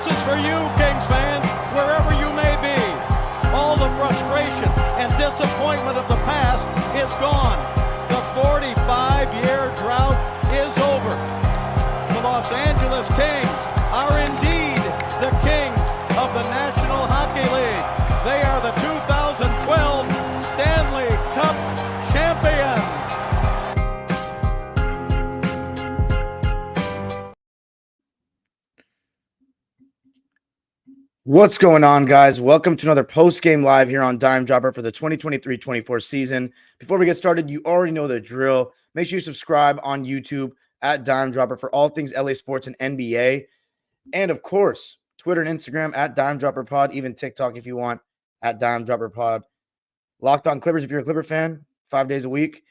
This is for you, Kings fans, wherever you may be. All the frustration and disappointment of the past is gone. The 45-year drought is over. The Los Angeles Kings are indeed the kings of the National Hockey League. They are the 2012 Stanley Cup champions. What's going on, guys? Welcome to another post-game live here on Dime Dropper for the 2023-24 season. Before we get started, you already know the drill. Make sure you subscribe on YouTube at Dime Dropper for all things LA sports and NBA. And, of course, Twitter and Instagram at Dime Dropper Pod, even TikTok if you want, at Dime Dropper Pod. Locked on Clippers if you're a Clipper fan, 5 days a week.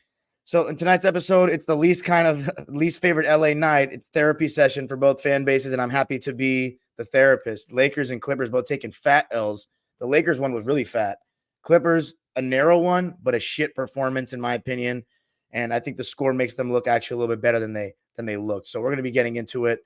So in tonight's episode, it's the least favorite LA night. It's therapy session for both fan bases, and I'm happy to be the therapist. Lakers and Clippers both taking fat L's. The Lakers one was really fat. Clippers, a narrow one, but a shit performance in my opinion. And I think the score makes them look actually a little bit better than they look. So we're going to be getting into it.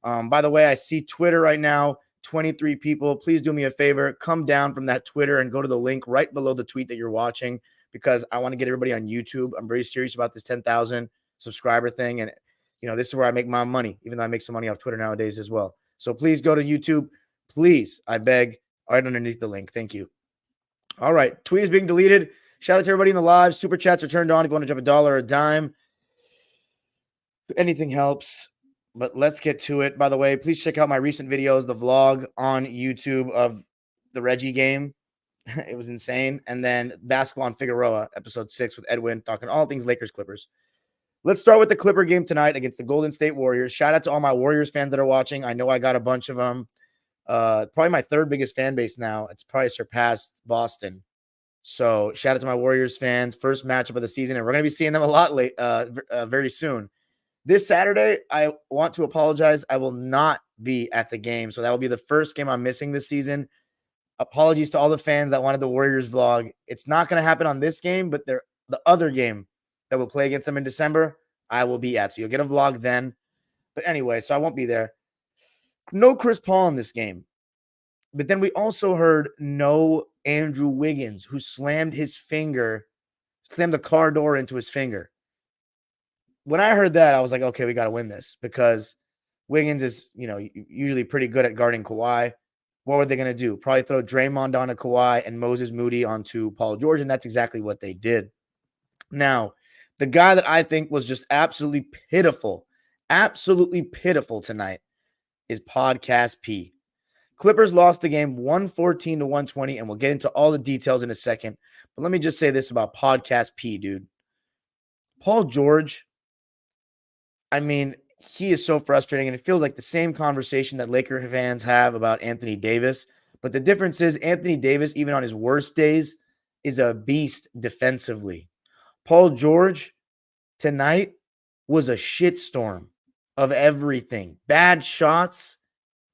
By the way, I see Twitter right now, 23 people. Please do me a favor. Come down from that Twitter and go to the link right below the tweet that you're watching because I want to get everybody on YouTube. I'm very serious about this 10,000 subscriber thing. And, this is where I make my money, even though I make some money off Twitter nowadays as well. So please go to YouTube. Please, I beg, right underneath the link. Thank you. All right. Tweet is being deleted. Shout out to everybody in the live. Super chats are turned on if you want to drop $1 or a dime. Anything helps. But let's get to it. By the way, please check out my recent videos, the vlog on YouTube of the Reggie game. It was insane. And then Basketball on Figueroa, episode 6 with Edwin, talking all things Lakers Clippers. Let's start with the Clipper game tonight against the Golden State Warriors. Shout out to all my Warriors fans that are watching. I know I got a bunch of them. Probably my third biggest fan base now. It's probably surpassed Boston. So shout out to my Warriors fans. First matchup of the season, and we're going to be seeing them a lot very soon. This Saturday, I want to apologize. I will not be at the game. So that will be the first game I'm missing this season. Apologies to all the fans that wanted the Warriors vlog. It's not going to happen on this game, but the other game that will play against them in December, I will be at. So you'll get a vlog then. But anyway, so I won't be there. No Chris Paul in this game. But then we also heard no Andrew Wiggins, who slammed the car door into his finger. When I heard that, I was like, okay, we got to win this because Wiggins is, usually pretty good at guarding Kawhi. What were they going to do? Probably throw Draymond onto Kawhi and Moses Moody onto Paul George, and that's exactly what they did. Now, the guy that I think was just absolutely pitiful tonight is Podcast P. Clippers lost the game 114-120, and we'll get into all the details in a second. But let me just say this about Podcast P, dude. Paul George, he is so frustrating, and it feels like the same conversation that Laker fans have about Anthony Davis. But the difference is Anthony Davis, even on his worst days, is a beast defensively. Paul George tonight was a shitstorm of everything. Bad shots,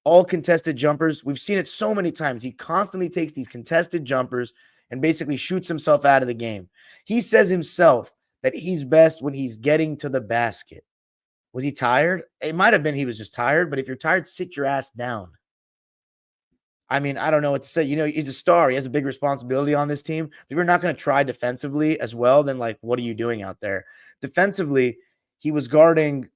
all contested jumpers. We've seen it so many times. He constantly takes these contested jumpers and basically shoots himself out of the game. He says himself that he's best when he's getting to the basket. Was he tired? It might have been he was just tired, but if you're tired, sit your ass down. I don't know what to say. He's a star. He has a big responsibility on this team. If we're not going to try defensively as well, then, what are you doing out there? Defensively, he was guarding,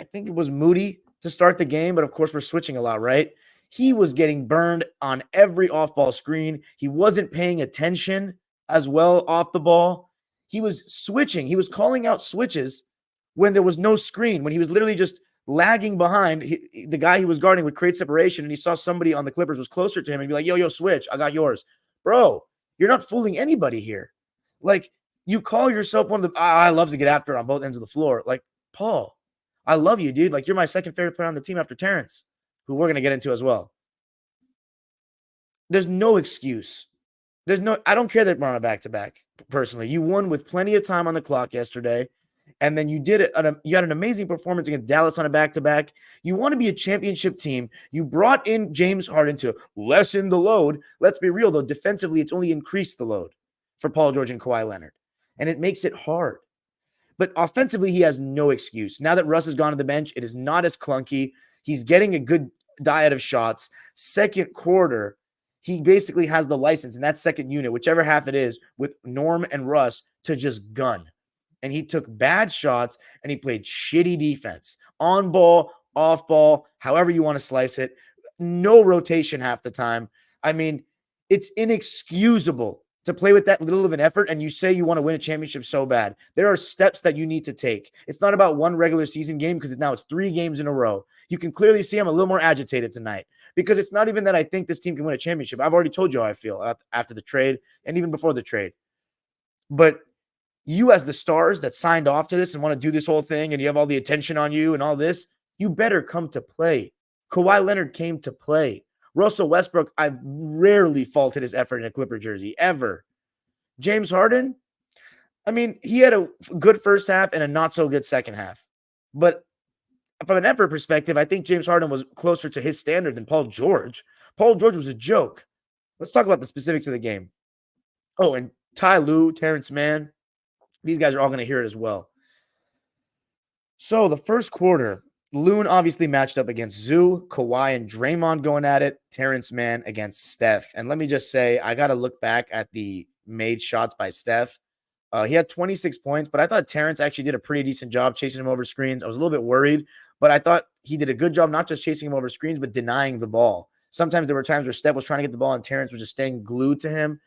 I think it was Moody to start the game, but of course we're switching a lot, right? He was getting burned on every off-ball screen. He wasn't paying attention as well off the ball. He was switching. He was calling out switches when there was no screen, when he was literally just lagging behind. The guy he was guarding would create separation, and he saw somebody on the Clippers was closer to him and be like, yo, switch. I got yours. Bro, you're not fooling anybody here. You call yourself one of the – I love to get after it on both ends of the floor. Paul, I love you, dude. You're my second favorite player on the team after Terrence, who we're going to get into as well. There's no excuse. I don't care that we're on a back-to-back, personally. You won with plenty of time on the clock yesterday. And then you had an amazing performance against Dallas on a back-to-back. You want to be a championship team. You brought in James Harden to lessen the load. Let's be real, though. Defensively, it's only increased the load for Paul George and Kawhi Leonard. And it makes it hard. But offensively, he has no excuse. Now that Russ has gone to the bench, it is not as clunky. He's getting a good diet of shots. Second quarter, he basically has the license in that second unit, whichever half it is, with Norm and Russ to just gun. And he took bad shots and he played shitty defense. On ball, off ball, however you want to slice it. No rotation half the time. I mean, it's inexcusable to play with that little of an effort and you say you want to win a championship so bad. There are steps that you need to take. It's not about one regular season game because now it's 3 games in a row. You can clearly see I'm a little more agitated tonight because it's not even that I think this team can win a championship. I've already told you how I feel after the trade and even before the trade. But you as the stars that signed off to this and want to do this whole thing and you have all the attention on you and all this, you better come to play. Kawhi Leonard came to play. Russell Westbrook, I've rarely faulted his effort in a Clipper jersey, ever. James Harden, I mean, he had a good first half and a not so good second half. But from an effort perspective, I think James Harden was closer to his standard than Paul George. Paul George was a joke. Let's talk about the specifics of the game. Oh, and Ty Lue, Terrence Mann, these guys are all going to hear it as well. So the first quarter, Loon obviously matched up against Zoo, Kawhi, and Draymond going at it. Terrence Mann against Steph. And let me just say, I got to look back at the made shots by Steph. He had 26 points, but I thought Terrence actually did a pretty decent job chasing him over screens. I was a little bit worried, but I thought he did a good job not just chasing him over screens, but denying the ball. Sometimes there were times where Steph was trying to get the ball and Terrence was just staying glued to him.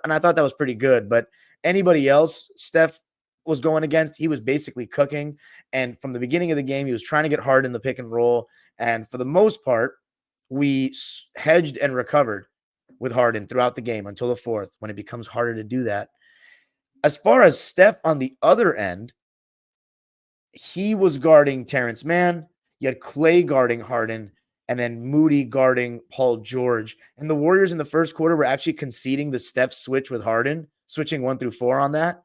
And I thought that was pretty good. But anybody else Steph was going against, he was basically cooking. And from the beginning of the game, he was trying to get hard in the pick and roll. And for the most part, we hedged and recovered with Harden throughout the game until the fourth, when it becomes harder to do that. As far as Steph on the other end, he was guarding Terrence Mann. You had Clay guarding Harden, and then Moody guarding Paul George. And the Warriors in the first quarter were actually conceding the Steph switch with Harden, switching 1 through 4 on that.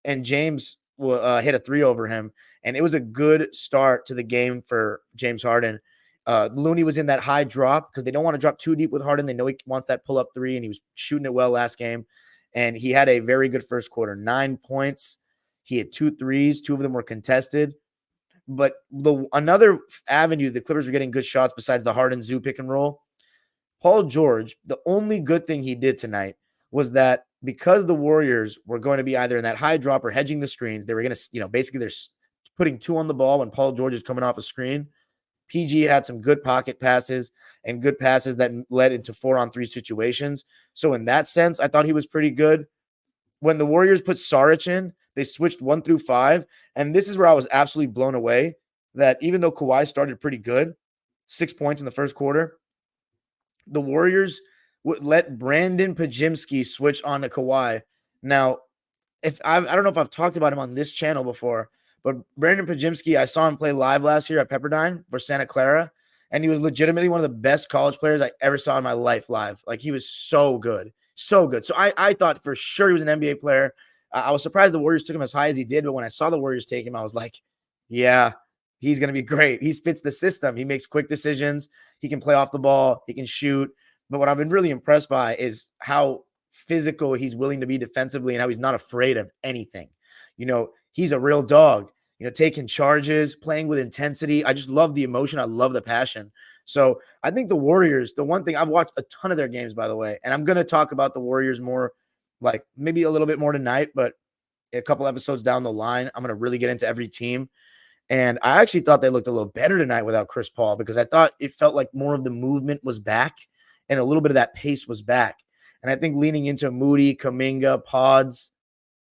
And James hit a 3 over him. And it was a good start to the game for James Harden. Looney was in that high drop because they don't want to drop too deep with Harden. They know he wants that pull-up 3, and he was shooting it well last game. And he had a very good first quarter, 9 points. He had 2 threes. 2 of them were contested. But another avenue the Clippers were getting good shots besides the Harden Zoo pick and roll, Paul George, the only good thing he did tonight was that because the Warriors were going to be either in that high drop or hedging the screens, they were going to, basically they're putting 2 on the ball when Paul George is coming off a screen. PG had some good pocket passes and good passes that led into 4-on-3 situations. So in that sense, I thought he was pretty good. When the Warriors put Saric in, they switched 1 through 5. And this is where I was absolutely blown away that even though Kawhi started pretty good, 6 points in the first quarter, the Warriors would let Brandon Pajimski switch on to Kawhi. Now, I don't know if I've talked about him on this channel before, but Brandon Pajimski, I saw him play live last year at Pepperdine for Santa Clara, and he was legitimately one of the best college players I ever saw in my life live. Like, he was so good. So good. So I thought for sure he was an NBA player. I was surprised the Warriors took him as high as he did, but when I saw the Warriors take him, I was like, yeah, he's going to be great. He fits the system. He makes quick decisions. He can play off the ball. He can shoot. But what I've been really impressed by is how physical he's willing to be defensively and how he's not afraid of anything. He's a real dog, taking charges, playing with intensity. I just love the emotion. I love the passion. So I think the Warriors, the one thing, I've watched a ton of their games, by the way, and I'm going to talk about the Warriors more, like maybe a little bit more tonight, but a couple episodes down the line, I'm going to really get into every team. And I actually thought they looked a little better tonight without Chris Paul because I thought it felt like more of the movement was back and a little bit of that pace was back. And I think leaning into Moody, Kuminga, Pods,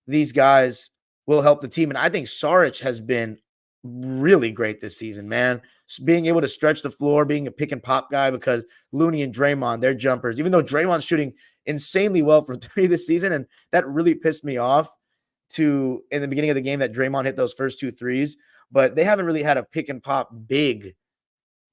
these guys will help the team. And I think Saric has been really great this season, man. Being able to stretch the floor, being a pick and pop guy because Looney and Draymond, they're jumpers, even though Draymond's shooting insanely well from 3 this season. And that really pissed me off in the beginning of the game that Draymond hit those first 2 threes, but they haven't really had a pick and pop big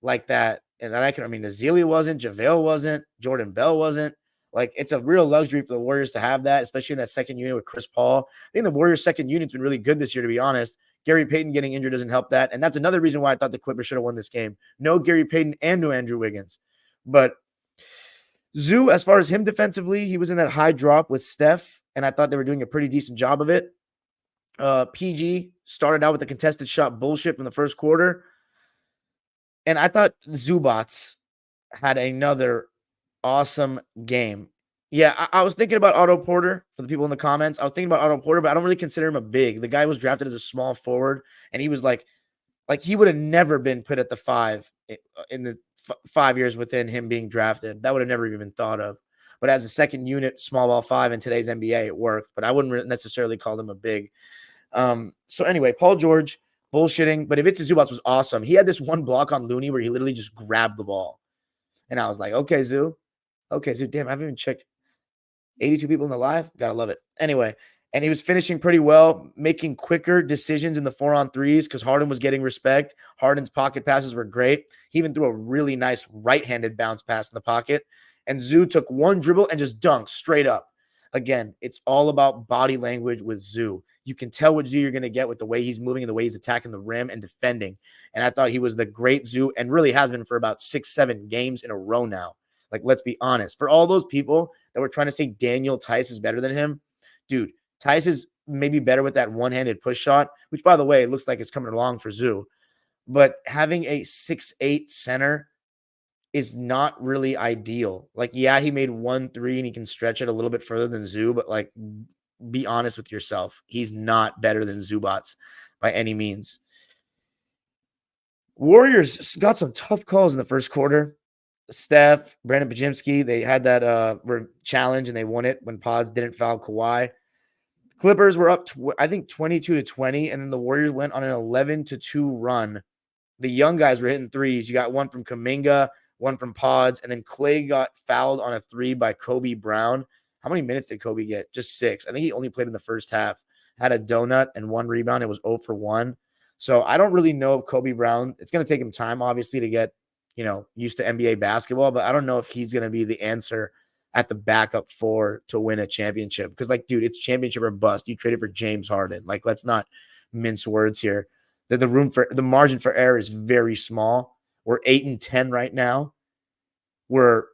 like that. And Azealia wasn't, JaVale wasn't, Jordan Bell wasn't. Like, it's a real luxury for the Warriors to have that, especially in that second unit with Chris Paul. I think the Warriors' second unit's been really good this year, to be honest. Gary Payton getting injured doesn't help that. And that's another reason why I thought the Clippers should have won this game. No Gary Payton and no Andrew Wiggins. But Zoo, as far as him defensively, he was in that high drop with Steph, and I thought they were doing a pretty decent job of it. PG started out with the contested shot bullshit from the first quarter. And I thought Zubats, had another awesome game. Yeah, I was thinking about Otto Porter for the people in the comments. I was thinking about Otto Porter, but I don't really consider him a big. The guy was drafted as a small forward, and he was like he would have never been put at the 5 in the 5 years within him being drafted. That would have never even been thought of. But as a second unit, small ball 5 in today's NBA, it worked. But I wouldn't necessarily call him a big. So anyway, Paul George bullshitting, but Ivica Zubac was awesome. He had this one block on Looney where he literally just grabbed the ball, and I was like, okay, Zoo, damn, I haven't even checked 82 people in the live. Gotta love it. Anyway, and he was finishing pretty well, making quicker decisions in the 4-on-3s because Harden was getting respect. Harden's pocket passes were great. He even threw a really nice right-handed bounce pass in the pocket. And Zoo took one dribble and just dunked straight up. Again, it's all about body language with Zoo. You can tell what Zoo you're going to get with the way he's moving and the way he's attacking the rim and defending. And I thought he was the great Zoo and really has been for about 6-7 games in a row now. Like, let's be honest. For all those people that were trying to say Daniel Tice is better than him, dude, Tice is maybe better with that one-handed push shot, which, by the way, looks like it's coming along for Zoo. But having a 6'8" center is not really ideal. Like, yeah, he made 1 3 and he can stretch it a little bit further than Zoo, but like, be honest with yourself. He's not better than Zubac by any means. Warriors got some tough calls in the first quarter. Steph, Brandon Pajimski, they had that challenge and they won it when Pods didn't foul Kawhi. Clippers were up, I think, 22-20, and then the Warriors went on an 11-2 run. The young guys were hitting threes. You got one from Kuminga, one from Pods, and then Clay got fouled on a 3 by Kobe Brown. How many minutes did Kobe get? Just 6. I think he only played in the first half. Had a donut and 1 rebound. It was 0 for 1. So I don't really know if Kobe Brown, it's going to take him time, obviously, to get, used to NBA basketball, but I don't know if he's going to be the answer at the backup 4 to win a championship. Because, like, dude, it's championship or bust. You traded for James Harden. Like, let's not mince words here. The margin for error is very small. We're 8-10 right now. We're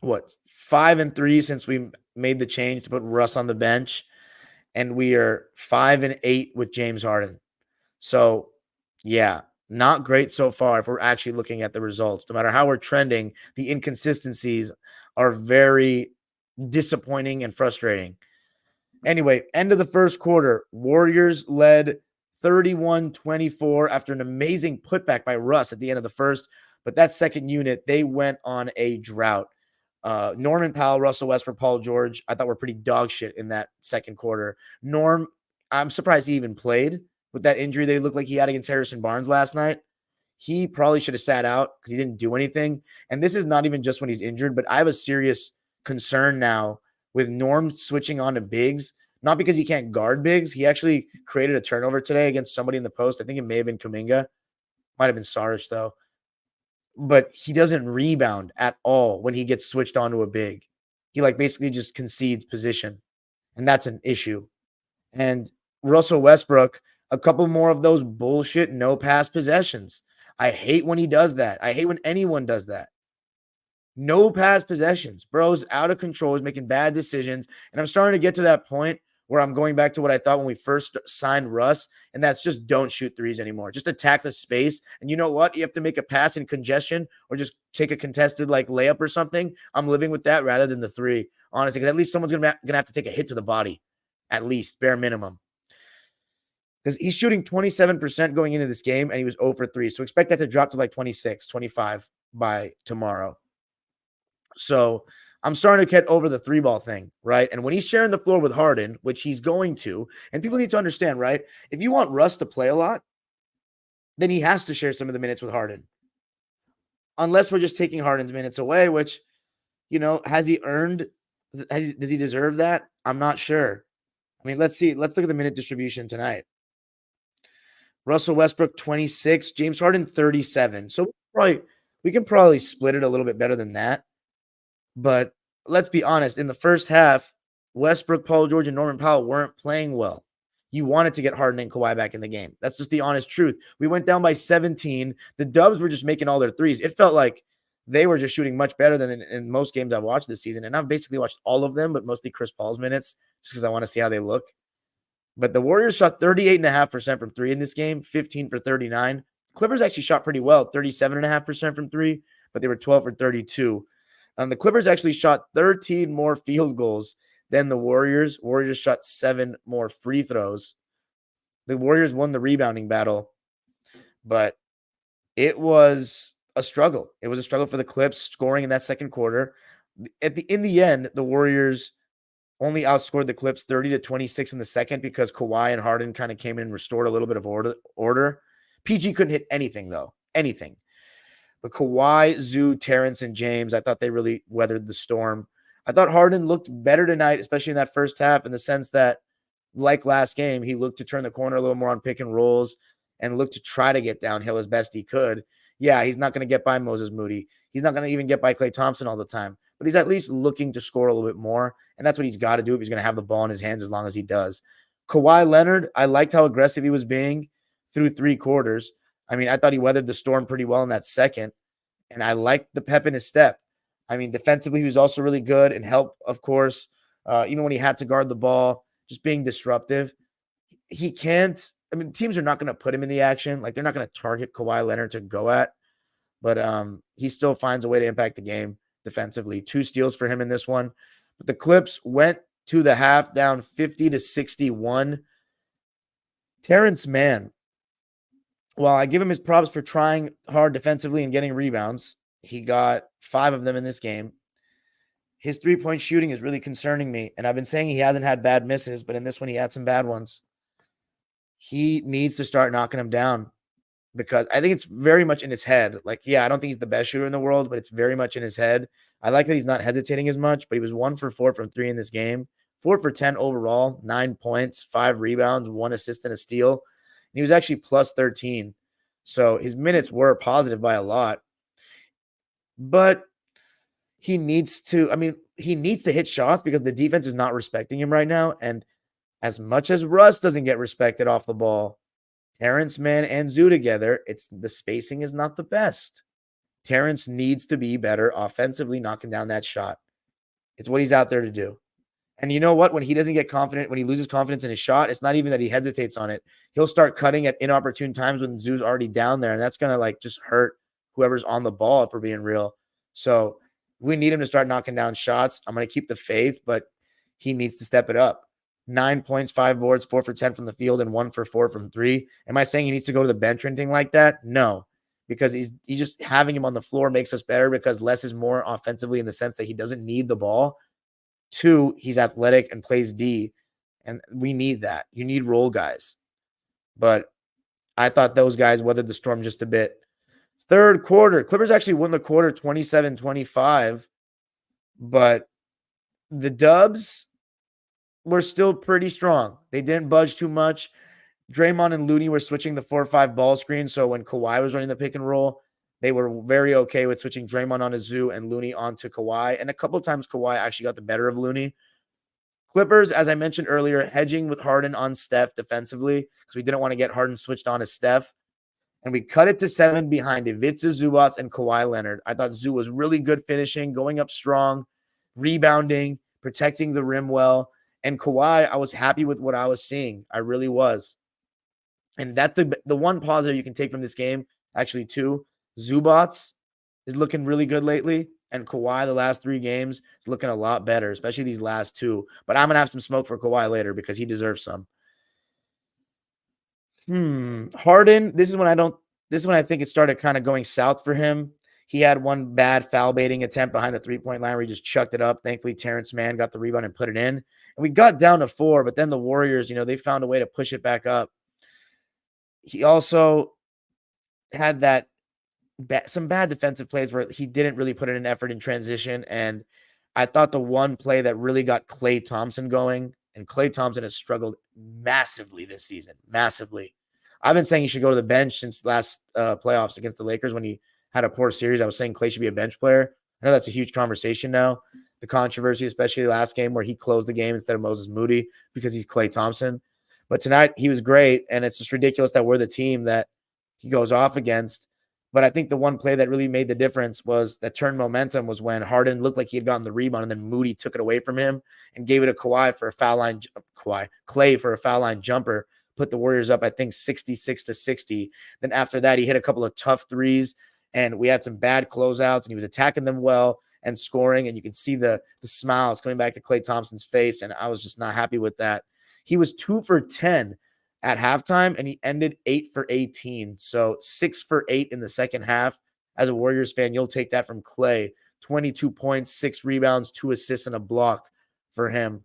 5-3 since we made the change to put Russ on the bench, and we are 5-8 with James Harden. So, yeah, not great so far if we're actually looking at the results. No matter how we're trending, the inconsistencies are very disappointing and frustrating. Anyway, end of the first quarter, Warriors led 31-24 after an amazing putback by Russ at the end of the first. But that second unit, they went on a drought. Norman Powell, Russell Westbrook, Paul George, I thought were pretty dog shit in that second quarter. Norm, I'm surprised he even played with that injury that he looked like he had against Harrison Barnes last night. He probably should have sat out because he didn't do anything. And this is not even just when he's injured, but I have a serious concern now with Norm switching on to bigs. Not because he can't guard bigs. He actually created a turnover today against somebody in the post. I think it may have been Kuminga. Might have been Saric, though. But he doesn't rebound at all when he gets switched onto a big. He basically just concedes position. And that's an issue. And Russell Westbrook, a couple more of those bullshit no pass possessions. I hate when he does that. I hate when anyone does that. No pass possessions. Bro's out of control. He's making bad decisions. And I'm starting to get to that point where I'm going back to what I thought when we first signed Russ, and that's just don't shoot threes anymore. Just attack the space. And you know what? You have to make a pass in congestion or just take a contested layup or something. I'm living with that rather than the 3, honestly, because at least someone's gonna have to take a hit to the body, at least, bare minimum. Because he's shooting 27% going into this game, and he was 0 for 3. So expect that to drop to 26, 25 by tomorrow. So I'm starting to get over the 3-ball thing, right? And when he's sharing the floor with Harden, which he's going to, and people need to understand, right? If you want Russ to play a lot, then he has to share some of the minutes with Harden. Unless we're just taking Harden's minutes away, which, has he earned? Does he deserve that? I'm not sure. I mean, let's see. Let's look at the minute distribution tonight. Russell Westbrook, 26. James Harden, 37. So we can probably split it a little bit better than that. But let's be honest, in the first half, Westbrook, Paul George, and Norman Powell weren't playing well. You wanted to get Harden and Kawhi back in the game. That's just the honest truth. We went down by 17. The Dubs were just making all their threes. It felt like they were just shooting much better than in most games I've watched this season. And I've basically watched all of them, but mostly Chris Paul's minutes, just because I want to see how they look. But the Warriors shot 38.5% from 3 in this game, 15 for 39. Clippers actually shot pretty well, 37.5% from 3. but they were 12 for 32. The Clippers actually shot 13 more field goals than the Warriors. Warriors shot 7 more free throws. The Warriors won the rebounding battle, but it was a struggle. It was a struggle for the Clips scoring in that second quarter. In the end, the Warriors only outscored the Clips 30-26 in the second because Kawhi and Harden kind of came in and restored a little bit of order. PG couldn't hit anything, though. Anything. But Kawhi, Zoo, Terrence, and James, I thought they really weathered the storm. I thought Harden looked better tonight, especially in that first half, in the sense that, like last game, he looked to turn the corner a little more on pick and rolls and looked to try to get downhill as best he could. Yeah, he's not going to get by Moses Moody. He's not going to even get by Klay Thompson all the time, but he's at least looking to score a little bit more, and that's what he's got to do if he's going to have the ball in his hands as long as he does. Kawhi Leonard, I liked how aggressive he was being through 3 quarters. I mean, I thought he weathered the storm pretty well in that second, and I liked the pep in his step. I mean, defensively, he was also really good and helped, of course, even when he had to guard the ball, just being disruptive. He can't, I mean, teams are not going to put him in the action. Like, they're not going to target Kawhi Leonard to go at, but he still finds a way to impact the game defensively. 2 steals for him in this one. But the Clips went to the half down 50-61. Terrence Mann, while I give him his props for trying hard defensively and getting rebounds, he got 5 of them in this game. His 3-point shooting is really concerning me, and I've been saying he hasn't had bad misses, but in this one he had some bad ones. He needs to start knocking them down because I think it's very much in his head. Like, yeah, I don't think he's the best shooter in the world, but it's very much in his head. I like that he's not hesitating as much, but he was 1 for 4 from 3 in this game, 4 for 10 overall, 9 points, 5 rebounds, 1 assist and a steal. And he was actually plus 13. So his minutes were positive by a lot. But he needs to hit shots because the defense is not respecting him right now. And as much as Russ doesn't get respected off the ball, Terrence Mann and Zoo together, the spacing is not the best. Terrence needs to be better offensively, knocking down that shot. It's what he's out there to do. And you know what? When he doesn't get confident, when he loses confidence in his shot, it's not even that he hesitates on it. He'll start cutting at inopportune times when Zoo's already down there, and that's going to just hurt whoever's on the ball if we're being real. So we need him to start knocking down shots. I'm going to keep the faith, but he needs to step it up. 9 points, 5 boards, 4 for 10 from the field, and 1 for 4 from 3. Am I saying he needs to go to the bench or anything like that? No, because he's just having him on the floor makes us better because less is more offensively in the sense that he doesn't need the ball. 2, he's athletic and plays D, and we need that. You need role guys. But I thought those guys weathered the storm just a bit. Third quarter, Clippers actually won the quarter 27-25, but the Dubs were still pretty strong. They didn't budge too much. Draymond and Looney were switching the 4-5 ball screen, so when Kawhi was running the pick and roll, they were very okay with switching Draymond on to Zoo and Looney onto Kawhi. And a couple of times Kawhi actually got the better of Looney. Clippers, as I mentioned earlier, hedging with Harden on Steph defensively because we didn't want to get Harden switched on to Steph. And we cut it to 7 behind Ivica Zubac and Kawhi Leonard. I thought Zoo was really good finishing, going up strong, rebounding, protecting the rim well. And Kawhi, I was happy with what I was seeing. I really was. And that's the one positive you can take from this game. Actually, 2. Zubac is looking really good lately. And Kawhi, the last 3 games, is looking a lot better, especially these last 2. But I'm going to have some smoke for Kawhi later because he deserves some. Harden, this is when I think it started kind of going south for him. He had one bad foul baiting attempt behind the 3-point line where he just chucked it up. Thankfully, Terrence Mann got the rebound and put it in. And we got down to 4, but then the Warriors, they found a way to push it back up. He also had some bad defensive plays where he didn't really put in an effort in transition. And I thought the one play that really got Klay Thompson going, and Klay Thompson has struggled massively this season, massively. I've been saying he should go to the bench since last playoffs against the Lakers when he had a poor series. I was saying Klay should be a bench player. I know that's a huge conversation now. The controversy, especially last game where he closed the game instead of Moses Moody because he's Klay Thompson. But tonight he was great, and it's just ridiculous that we're the team that he goes off against. But I think the one play that really made the difference was that turned momentum was when Harden looked like he had gotten the rebound, and then Moody took it away from him and gave it to Klay for a foul line jumper, put the Warriors up, I think 66-60. Then after that, he hit a couple of tough threes And we had some bad closeouts, and he was attacking them well and scoring. And you can see the smiles coming back to Klay Thompson's face. And I was just not happy with that. He was 2 for 10 at halftime, and he ended 8 for 18. So 6 for 8 in the second half. As a Warriors fan, you'll take that from Klay. 22 points, 6 rebounds, 2 assists, and a block for him.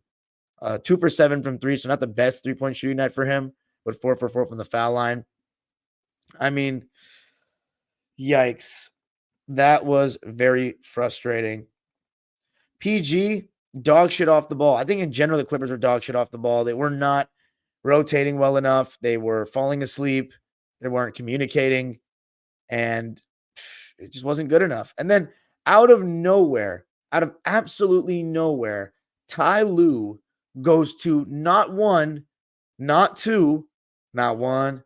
2 for 7 from 3, so not the best 3-point shooting night for him, but 4 for 4 from the foul line. I mean, yikes. That was very frustrating. PG, dog shit off the ball. I think in general, the Clippers were dog shit off the ball. They were not rotating well enough. They were falling asleep. They weren't communicating, and it just wasn't good enough. And then out of nowhere, out of absolutely nowhere, Ty Lue goes to not one, not two, not one,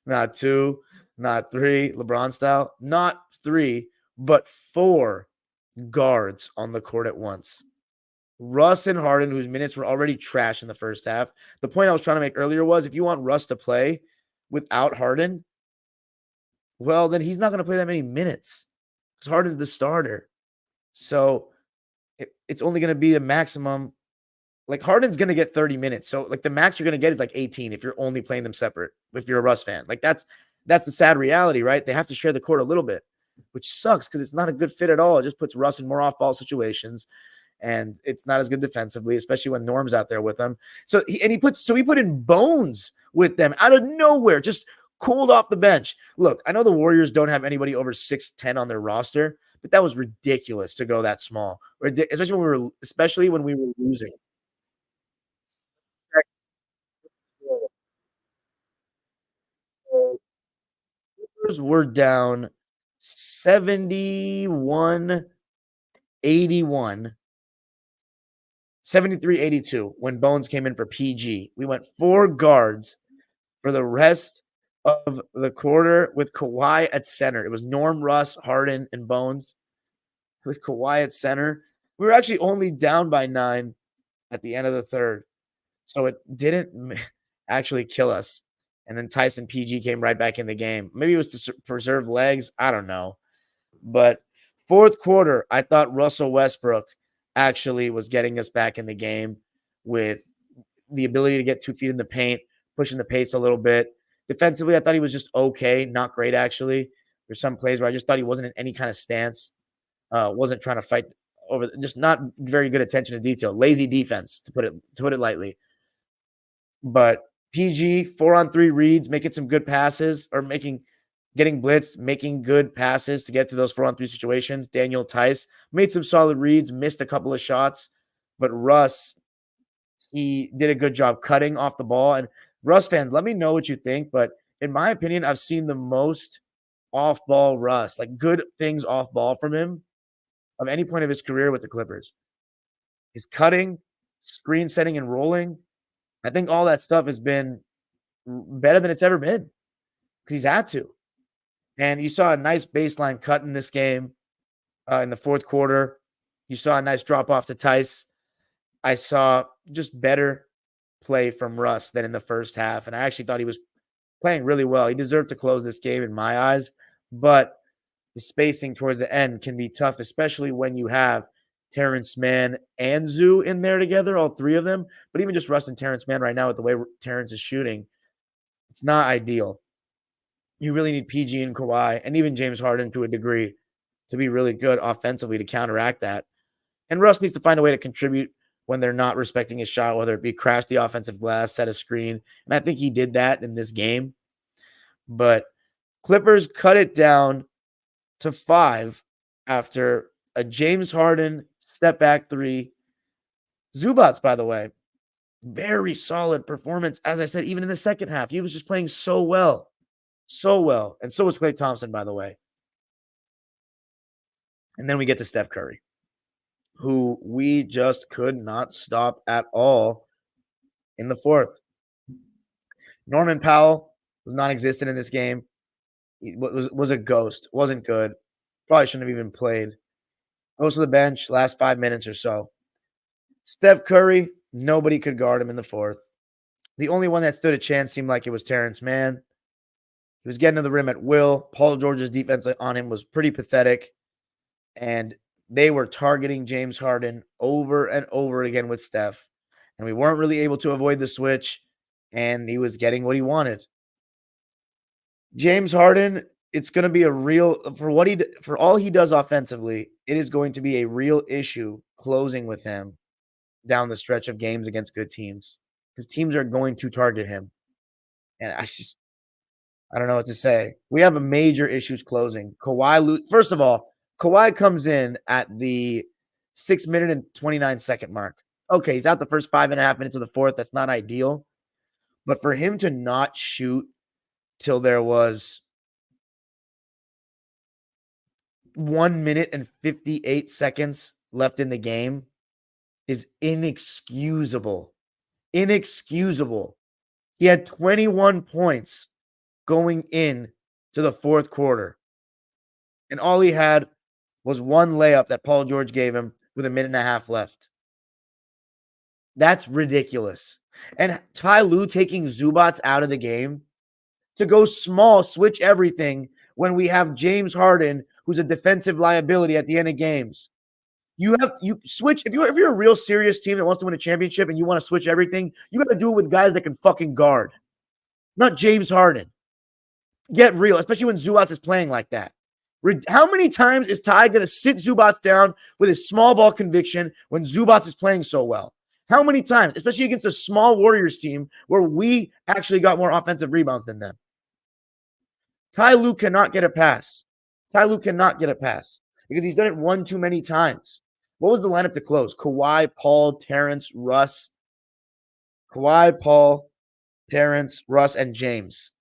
not two, not three, LeBron style, not 3, but 4 guards on the court at once. Russ and Harden, whose minutes were already trash in the first half. The point I was trying to make earlier was if you want Russ to play without Harden, well, then he's not going to play that many minutes because Harden's the starter. So it's only going to be the maximum. Like Harden's going to get 30 minutes. So like the max you're going to get is like 18 if you're only playing them separate, if you're a Russ fan. Like that's the sad reality, right? They have to share the court a little bit, which sucks because it's not a good fit at all. It just puts Russ in more off-ball situations, and it's not as good defensively, especially when Norm's out there with them. So he put in Bones with them out of nowhere, just cooled off the bench. Look, I know the Warriors don't have anybody over 6'10" on their roster, but that was ridiculous to go that small, especially when we were losing. Were down 71-81, 73-82 when Bones came in for PG. We went 4 guards for the rest of the quarter with Kawhi at center. It was Norm, Russ, Harden, and Bones with Kawhi at center. We were actually only down by 9 at the end of the third, so it didn't actually kill us. And then Tyson PG came right back in the game. Maybe it was to preserve legs. I don't know. But fourth quarter, I thought Russell Westbrook actually was getting us back in the game with the ability to get 2 feet in the paint, pushing the pace a little bit. Defensively, I thought he was just okay, not great actually. There's some plays where I just thought he wasn't in any kind of stance, wasn't trying to fight over, just not very good attention to detail, lazy defense to put it lightly. But PG 4-on-3 reads, making some good passes, or getting blitzed, making good passes to get to those 4-on-3 situations. Daniel Tice made some solid reads, missed a couple of shots, but Russ, he did a good job cutting off the ball. And Russ fans, let me know what you think. But in my opinion, I've seen the most off-ball Russ, like good things off-ball from him of any point of his career with the Clippers. His cutting, screen setting, and rolling, I think all that stuff has been better than it's ever been because he's had to. And you saw a nice baseline cut in this game in the fourth quarter. You saw a nice drop off to Tice. I saw just better play from Russ than in the first half. And I actually thought he was playing really well. He deserved to close this game in my eyes. But the spacing towards the end can be tough, especially when you have Terrence Mann and Zoo in there together, all 3 of them. But even just Russ and Terrence Mann right now with the way Terrence is shooting, it's not ideal. You really need PG and Kawhi and even James Harden to a degree to be really good offensively to counteract that. And Russ needs to find a way to contribute when they're not respecting his shot, whether it be crash the offensive glass, set a screen. And I think he did that in this game. But Clippers cut it down to 5 after a James Harden step back 3. Zubats, by the way, very solid performance. As I said, even in the second half, he was just playing so well. So well. And so was Klay Thompson, by the way. And then we get to Steph Curry, who we just could not stop at all in the fourth. Norman Powell was non-existent in this game. He was a ghost. Wasn't good. Probably shouldn't have even played. Goes to the bench last 5 minutes or so. Steph Curry, nobody could guard him in the fourth. The only one that stood a chance seemed like it was Terrence Mann. He was getting to the rim at will. Paul George's defense on him was pretty pathetic. And they were targeting James Harden over and over again with Steph. And we weren't really able to avoid the switch. And he was getting what he wanted. James Harden, it's going to be a real for all he does offensively, it is going to be a real issue closing with him down the stretch of games against good teams. Because teams are going to target him. And I don't know what to say. We have a major issues closing. First of all, Kawhi comes in at the 6-minute and 29-second mark. Okay, he's out the first 5.5 minutes of the fourth. That's not ideal. But for him to not shoot till there was 1 minute and 58 seconds left in the game is inexcusable. Inexcusable. He had 21 points going in to the fourth quarter. And all he had was one layup that Paul George gave him with 1.5 minutes left. That's ridiculous. And Ty Lue taking Zubats out of the game to go small, switch everything when we have James Harden, who's a defensive liability at the end of games. You switch if you're a real serious team that wants to win a championship and you want to switch everything, you got to do it with guys that can fucking guard, not James Harden. Get real, especially when Zubats is playing like that. How many times is Ty going to sit Zubats down with his small ball conviction when Zubats is playing so well? How many times, especially against a small Warriors team where we actually got more offensive rebounds than them? Ty Lue cannot get a pass. Ty Lue cannot get a pass because he's done it one too many times. What was the lineup to close? Kawhi, Paul, Terrence, Russ. Kawhi, Paul, Terrence, Russ, and James.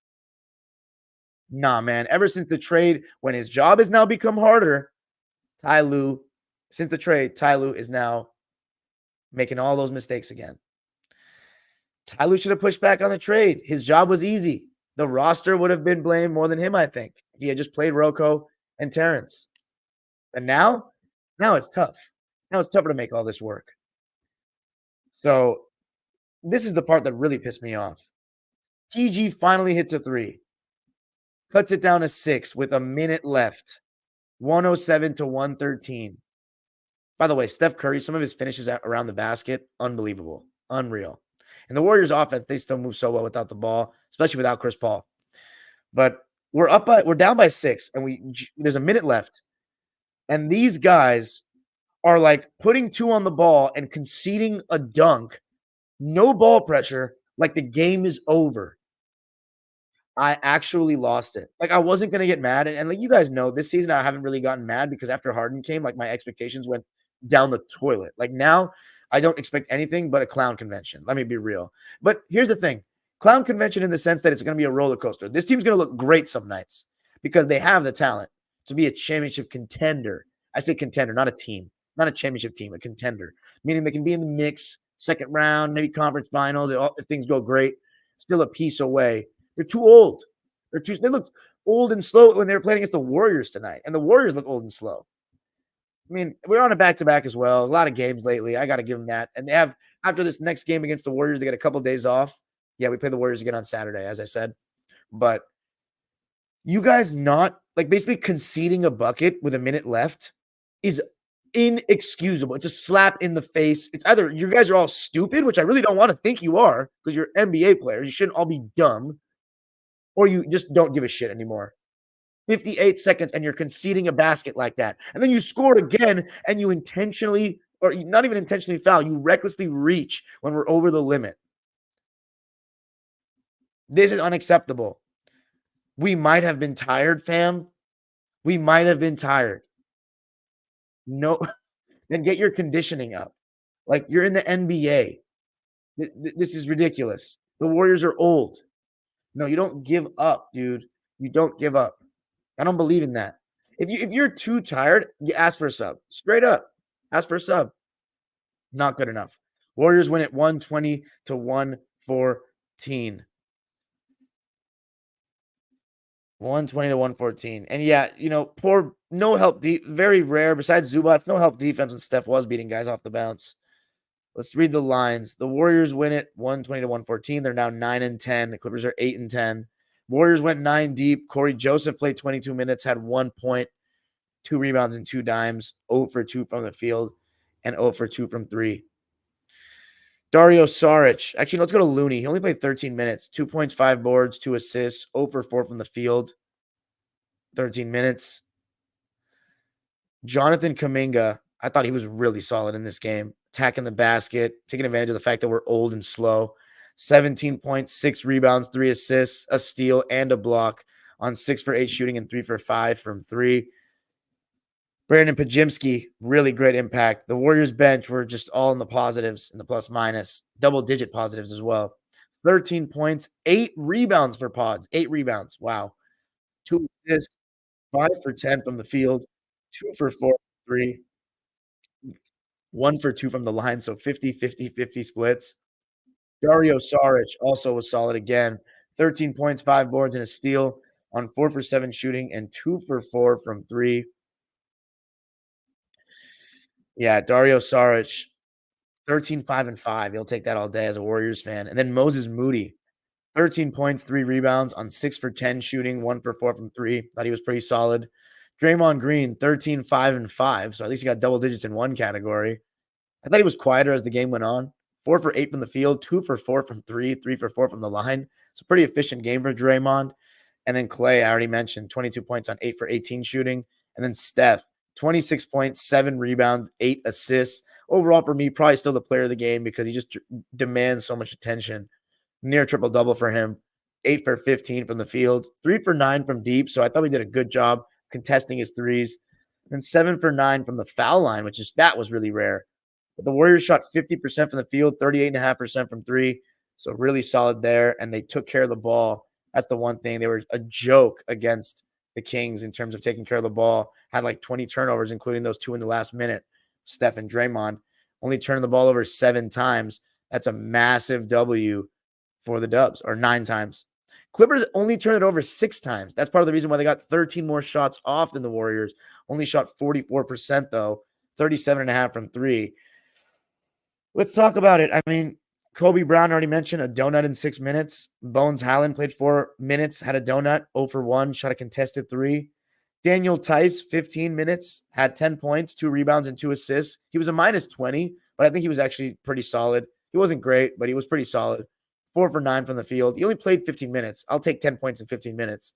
Nah, man. Ever since the trade, when his job has now become harder, Ty Lue is now making all those mistakes again. Ty Lue should have pushed back on the trade. His job was easy. The roster would have been blamed more than him, I think. He had just played Rocco and Terrence. And now it's tough. Now it's tougher to make all this work. So this is the part that really pissed me off. PG finally hits a 3. Cuts it down to 6 with a minute left. 107-113. By the way, Steph Curry, some of his finishes around the basket, unbelievable. Unreal. And the Warriors offense, they still move so well without the ball, especially without Chris Paul. But we're down by 6, and there's a minute left. And these guys are like putting 2 on the ball and conceding a dunk, no ball pressure, like the game is over. I actually lost it. Like, I wasn't going to get mad. And like you guys know, this season I haven't really gotten mad because after Harden came, like my expectations went down the toilet. Like now I don't expect anything but a clown convention. Let me be real. But here's the thing. Clown convention in the sense that it's going to be a roller coaster. This team's going to look great some nights because they have the talent to be a championship contender. I say contender, not a team, not a championship team, a contender, meaning they can be in the mix, second round, maybe conference finals. If things go great, still a piece away. They're too old. They look old and slow when they were playing against the Warriors tonight, and the Warriors look old and slow. I mean, we're on a back-to-back as well. A lot of games lately. I got to give them that. And they have, after this next game against the Warriors, they get a couple of days off. Yeah, we play the Warriors again on Saturday, as I said. But you guys not, like, basically conceding a bucket with a minute left is inexcusable. It's a slap in the face. It's either you guys are all stupid, which I really don't want to think you are because you're NBA players. You shouldn't all be dumb. Or you just don't give a shit anymore. 58 seconds and you're conceding a basket like that. And then you score again and you intentionally, or not even intentionally foul, you recklessly reach when we're over the limit. This is unacceptable. We might have been tired, fam. We might have been tired. No, then get your conditioning up. Like you're in the NBA. This is ridiculous. The Warriors are old. No, you don't give up, dude. You don't give up. I don't believe in that. If you're too tired, you ask for a sub. Straight up. Ask for a sub. Not good enough. Warriors win at 120-114. 120-114. And yeah, poor, no help, very rare. Besides Zubats, no help defense when Steph was beating guys off the bounce. Let's read the lines. The Warriors win it 120-114. They're now 9-10. The Clippers are 8-10. Warriors went 9 deep. Corey Joseph played 22 minutes, had 1 point, 2 rebounds, and 2 dimes, 0 for 2 from the field, and 0 for 2 from 3. Dario Saric. Actually, let's go to Looney. He only played 13 minutes, 2 points, 5 boards, 2 assists, 0 for 4 from the field, 13 minutes. Jonathan Kuminga, I thought he was really solid in this game, attacking the basket, taking advantage of the fact that we're old and slow. 17 points, 6 rebounds, 3 assists, a steal, and a block on 6 for 8 shooting and 3 for 5 from 3. Brandon Pajimski, really great impact. The Warriors bench were just all in the positives, in the plus minus, double-digit positives as well. 13 points, 8 rebounds for Pods, 8 rebounds. Wow. 2 assists, 5 for 10 from the field, 2 for 4 from 3, 1 for 2 from the line, so 50-50-50 splits. Dario Saric also was solid again. 13 points, 5 boards, and a steal on 4 for 7 shooting and 2 for 4 from 3. Yeah, Dario Saric, 13, 5, and 5. He'll take that all day as a Warriors fan. And then Moses Moody, 13 points, 3 rebounds on 6 for 10 shooting, 1 for 4 from 3. Thought he was pretty solid. Draymond Green, 13, 5, and 5. So at least he got double digits in one category. I thought he was quieter as the game went on. 4 for 8 from the field, 2 for 4 from 3, 3 for 4 from the line. It's a pretty efficient game for Draymond. And then Clay, I already mentioned, 22 points on 8 for 18 shooting. And then Steph, 26 points, 7 rebounds, 8 assists. Overall, for me, probably still the player of the game because he just demands so much attention. Near triple-double for him. 8 for 15 from the field, 3 for 9 from deep. So I thought we did a good job contesting his threes. And 7 for 9 from the foul line, that was really rare. But the Warriors shot 50% from the field, 38.5% from 3. So really solid there. And they took care of the ball. That's the one thing. They were a joke against the Kings in terms of taking care of the ball. Had like 20 turnovers, including those 2 in the last minute. Steph and Draymond only turned the ball over 7 times. That's a massive W for the Dubs, or 9 times. Clippers only turned it over 6 times. That's part of the reason why they got 13 more shots off than the Warriors. Only shot 44%, though. 37.5 from 3. Let's talk about it. I mean, Kobe Brown already mentioned a donut in 6 minutes. Bones Highland played 4 minutes, had a donut, 0 for 1, shot a contested 3. Daniel Tice, 15 minutes, had 10 points, 2 rebounds, and 2 assists. He was a minus 20, but I think he was actually pretty solid. He wasn't great, but he was pretty solid. 4 for 9 from the field. He only played 15 minutes. I'll take 10 points in 15 minutes.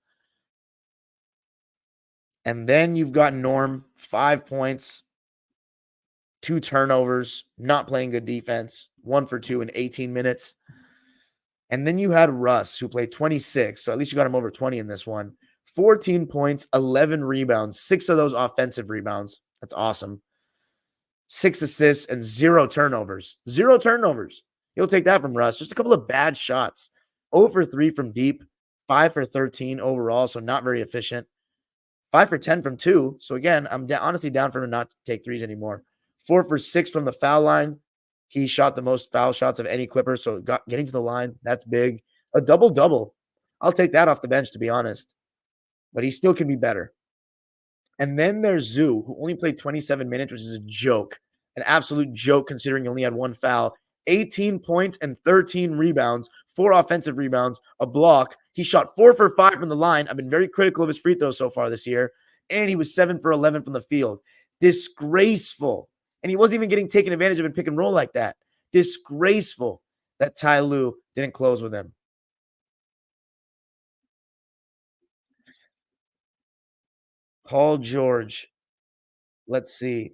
And then you've got Norm, 5 points, 2 turnovers, not playing good defense, 1 for 2 in 18 minutes. And then you had Russ, who played 26, so at least you got him over 20 in this one. 14 points, 11 rebounds, 6 of those offensive rebounds. That's awesome. 6 assists and 0 turnovers. 0 turnovers. You'll take that from Russ. Just a couple of bad shots. 0 for 3 from deep, 5 for 13 overall, so not very efficient. 5 for 10 from 2. So again, I'm honestly down for him not to take threes anymore. 4 for 6 from the foul line. He shot the most foul shots of any Clipper, so getting to the line, that's big. A double-double. I'll take that off the bench, to be honest. But he still can be better. And then there's Zoo, who only played 27 minutes, which is a joke. An absolute joke considering he only had 1 foul. 18 points and 13 rebounds, 4 offensive rebounds, a block. He shot 4 for 5 from the line. I've been very critical of his free throws so far this year. And he was 7 for 11 from the field. Disgraceful. And he wasn't even getting taken advantage of in pick and roll like that. Disgraceful that Ty Lue didn't close with him. Paul George. Let's see.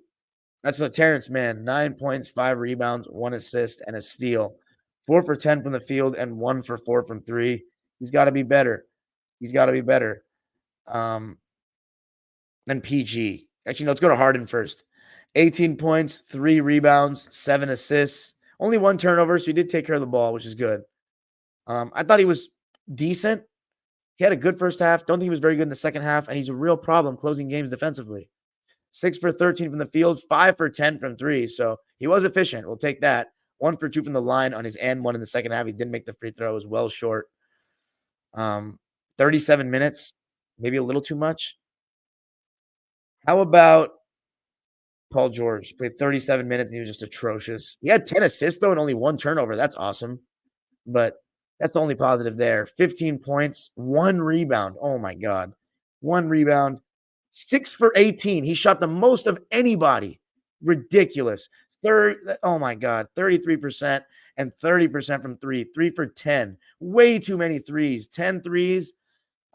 That's the Terrence Mann. 9 points, 5 rebounds, 1 assist, and a steal. 4 for 10 from the field and 1 for 4 from 3. He's got to be better. Than PG. Actually, no, let's go to Harden first. 18 points, 3 rebounds, 7 assists. Only 1 turnover, so he did take care of the ball, which is good. I thought he was decent. He had a good first half. Don't think he was very good in the second half, and he's a real problem closing games defensively. 6 for 13 from the field, 5 for 10 from 3. So he was efficient. We'll take that. 1 for 2 from the line on his and 1 in the second half. He didn't make the free throw. It was well short. 37 minutes, maybe a little too much. How about Paul George? Played 37 minutes and he was just atrocious. He had 10 assists, though, and only 1 turnover. That's awesome. But That's the only positive there. 15 points, 1 rebound. Oh my God. 1 rebound, 6 for 18. He shot the most of anybody. Ridiculous. Third, oh my God, 33% and 30% from three, 3 for 10. Way too many threes. 10 threes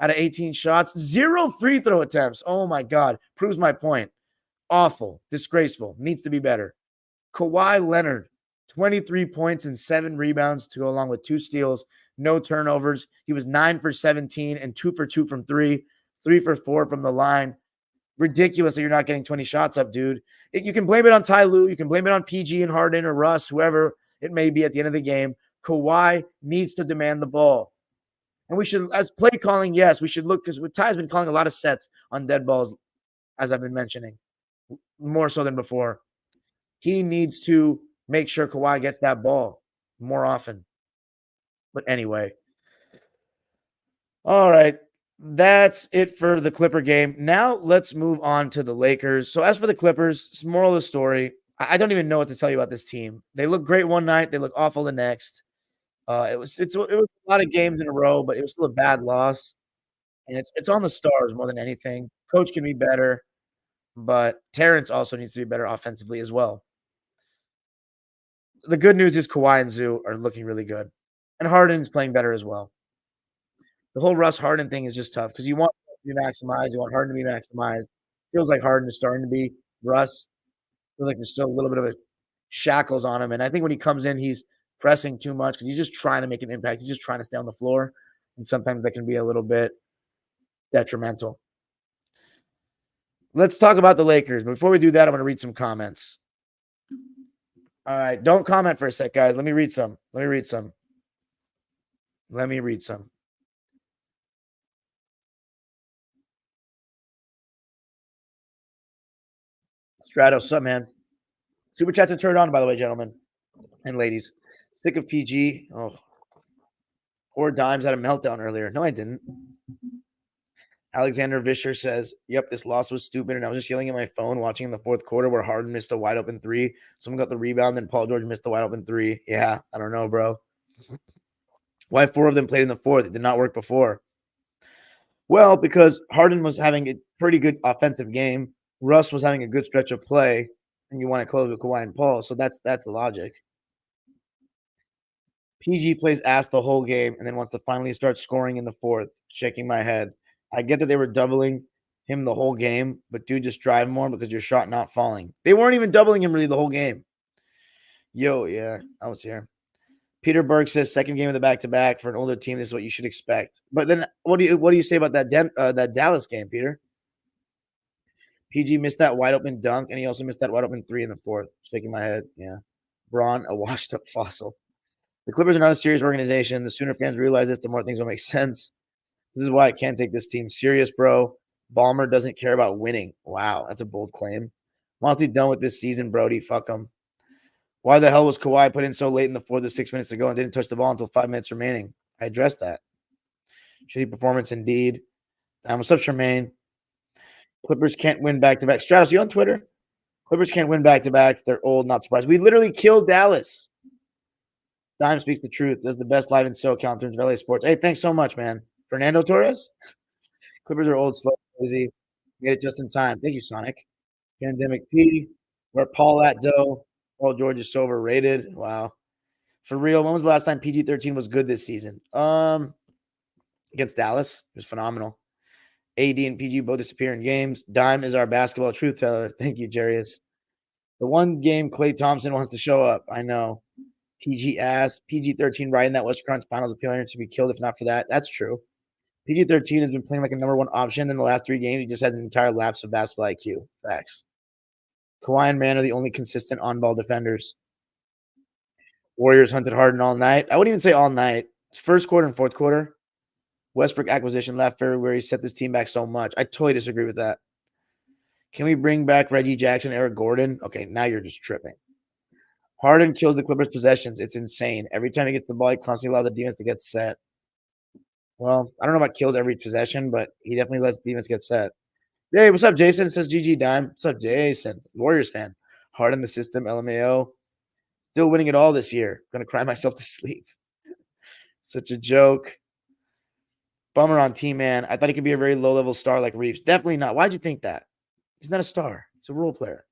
out of 18 shots, 0 free throw attempts. Oh my God. Proves my point. Awful, disgraceful, needs to be better. Kawhi Leonard, 23 points and 7 rebounds to go along with 2 steals, no turnovers. He was 9 for 17 and 2 for 2 from 3, 3 for 4 from the line. Ridiculous that you're not getting 20 shots up, dude. You can blame it on Ty Lue. You can blame it on PG and Harden or Russ, whoever it may be at the end of the game. Kawhi needs to demand the ball. And we should, as play calling, yes, we should look, because Ty's been calling a lot of sets on dead balls, as I've been mentioning, more so than before. He needs to make sure Kawhi gets that ball more often. But anyway, all right, that's it for the Clipper game. Now let's move on to the Lakers. So as for the Clippers, moral of the story, I don't even know what to tell you about this team. They look great one night, they look awful the next. It was a lot of games in a row, but it was still a bad loss. And it's on the stars more than anything. Coach can be better, but Terrence also needs to be better offensively as well. The good news is Kawhi and Zoo are looking really good, and Harden's playing better as well. The whole Russ Harden thing is just tough because you want to be maximized, you want Harden to be maximized. Feels like Harden is starting to be. Russ feels like there's still a little bit of a shackles on him, and I think when he comes in, he's pressing too much because he's just trying to make an impact. He's just trying to stay on the floor, and sometimes that can be a little bit detrimental. Let's talk about the Lakers. But before we do that, I'm going to read some comments. All right. Don't comment for a sec, guys. Let me read some. Stratos, what's up, man? Super chats are turned on, by the way, gentlemen and ladies. Sick of PG. Oh, poor Dimes had a meltdown earlier. No, I didn't. Alexander Vischer says, yep, this loss was stupid, and I was just yelling at my phone watching in the fourth quarter where Harden missed a wide-open 3. Someone got the rebound, then Paul George missed the wide-open 3. Yeah, I don't know, bro. Why 4 of them played in the fourth? It did not work before. Well, because Harden was having a pretty good offensive game. Russ was having a good stretch of play, and you want to close with Kawhi and Paul, so that's the logic. PG plays ass the whole game and then wants to finally start scoring in the fourth. Shaking my head. I get that they were doubling him the whole game, but dude, just drive more because your shot not falling. They weren't even doubling him really the whole game. Yo, yeah, I was here. Peter Berg says second game of the back-to-back for an older team. This is what you should expect. But then what do you say about that Dallas game, Peter? PG missed that wide open dunk, and he also missed that wide open 3 in the fourth. Shaking my head. Yeah. Braun, a washed up fossil. The Clippers are not a serious organization. The sooner fans realize this, the more things will make sense. This is why I can't take this team serious, bro. Ballmer doesn't care about winning. Wow, that's a bold claim. Monty done with this season, Brody. Fuck him. Why the hell was Kawhi put in so late in the fourth with 6 minutes to go and didn't touch the ball until 5 minutes remaining? I addressed that. Shitty performance indeed. What's up, Tremaine? Clippers can't win back-to-back. Stratus, you on Twitter? Clippers can't win back-to-backs. They're old, not surprised. We literally killed Dallas. Dime speaks the truth. Does the best live in SoCal in terms of LA sports. Hey, thanks so much, man. Fernando Torres? Clippers are old, slow, lazy. Made it just in time. Thank you, Sonic. Pandemic P. Where Paul at Doe. Paul George is so overrated. Wow. For real, when was the last time PG-13 was good this season? Against Dallas. It was phenomenal. AD and PG both disappear in games. Dime is our basketball truth teller. Thank you, Jarius. The one game Klay Thompson wants to show up. I know. PG ass. PG-13 right in that Western Conference Finals appearance to be killed if not for that. That's true. PG-13 has been playing like a number 1 option in the last 3 games. He just has an entire lapse of basketball IQ. Facts. Kawhi and Man are the only consistent on-ball defenders. Warriors hunted Harden all night. I wouldn't even say all night. It's first quarter and fourth quarter. Westbrook acquisition left February set this team back so much. I totally disagree with that. Can we bring back Reggie Jackson, Eric Gordon? Okay, now you're just tripping. Harden kills the Clippers' possessions. It's insane. Every time he gets the ball, he constantly allows the defense to get set. Well, I don't know about kills every possession, but he definitely lets the defense get set. Hey, what's up, Jason? It says GG Dime. What's up, Jason? Warriors fan. Harden the system, LMAO. Still winning it all this year. Gonna cry myself to sleep. Such a joke. Bummer on T-Man. I thought he could be a very low-level star like Reeves. Definitely not. Why'd you think that? He's not a star. He's a role player.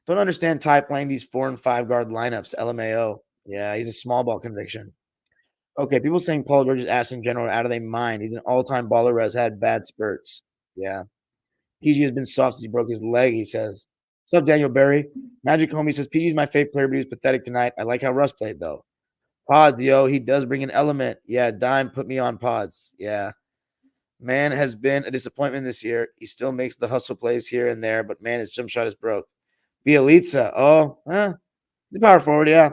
Don't understand Ty playing these 4 and 5 guard lineups. LMAO. Yeah, he's a small ball conviction. Okay, people saying Paul George's ass in general are out of their mind. He's an all-time baller who has had bad spurts. Yeah. PG has been soft since he broke his leg, he says. What's up, Daniel Berry? Magic Homie says PG's my favorite player, but he was pathetic tonight. I like how Russ played, though. Pods, yo, he does bring an element. Yeah, Dime put me on pods. Yeah. Man has been a disappointment this year. He still makes the hustle plays here and there, but man, his jump shot is broke. Bielitsa. Oh, the power forward, yeah.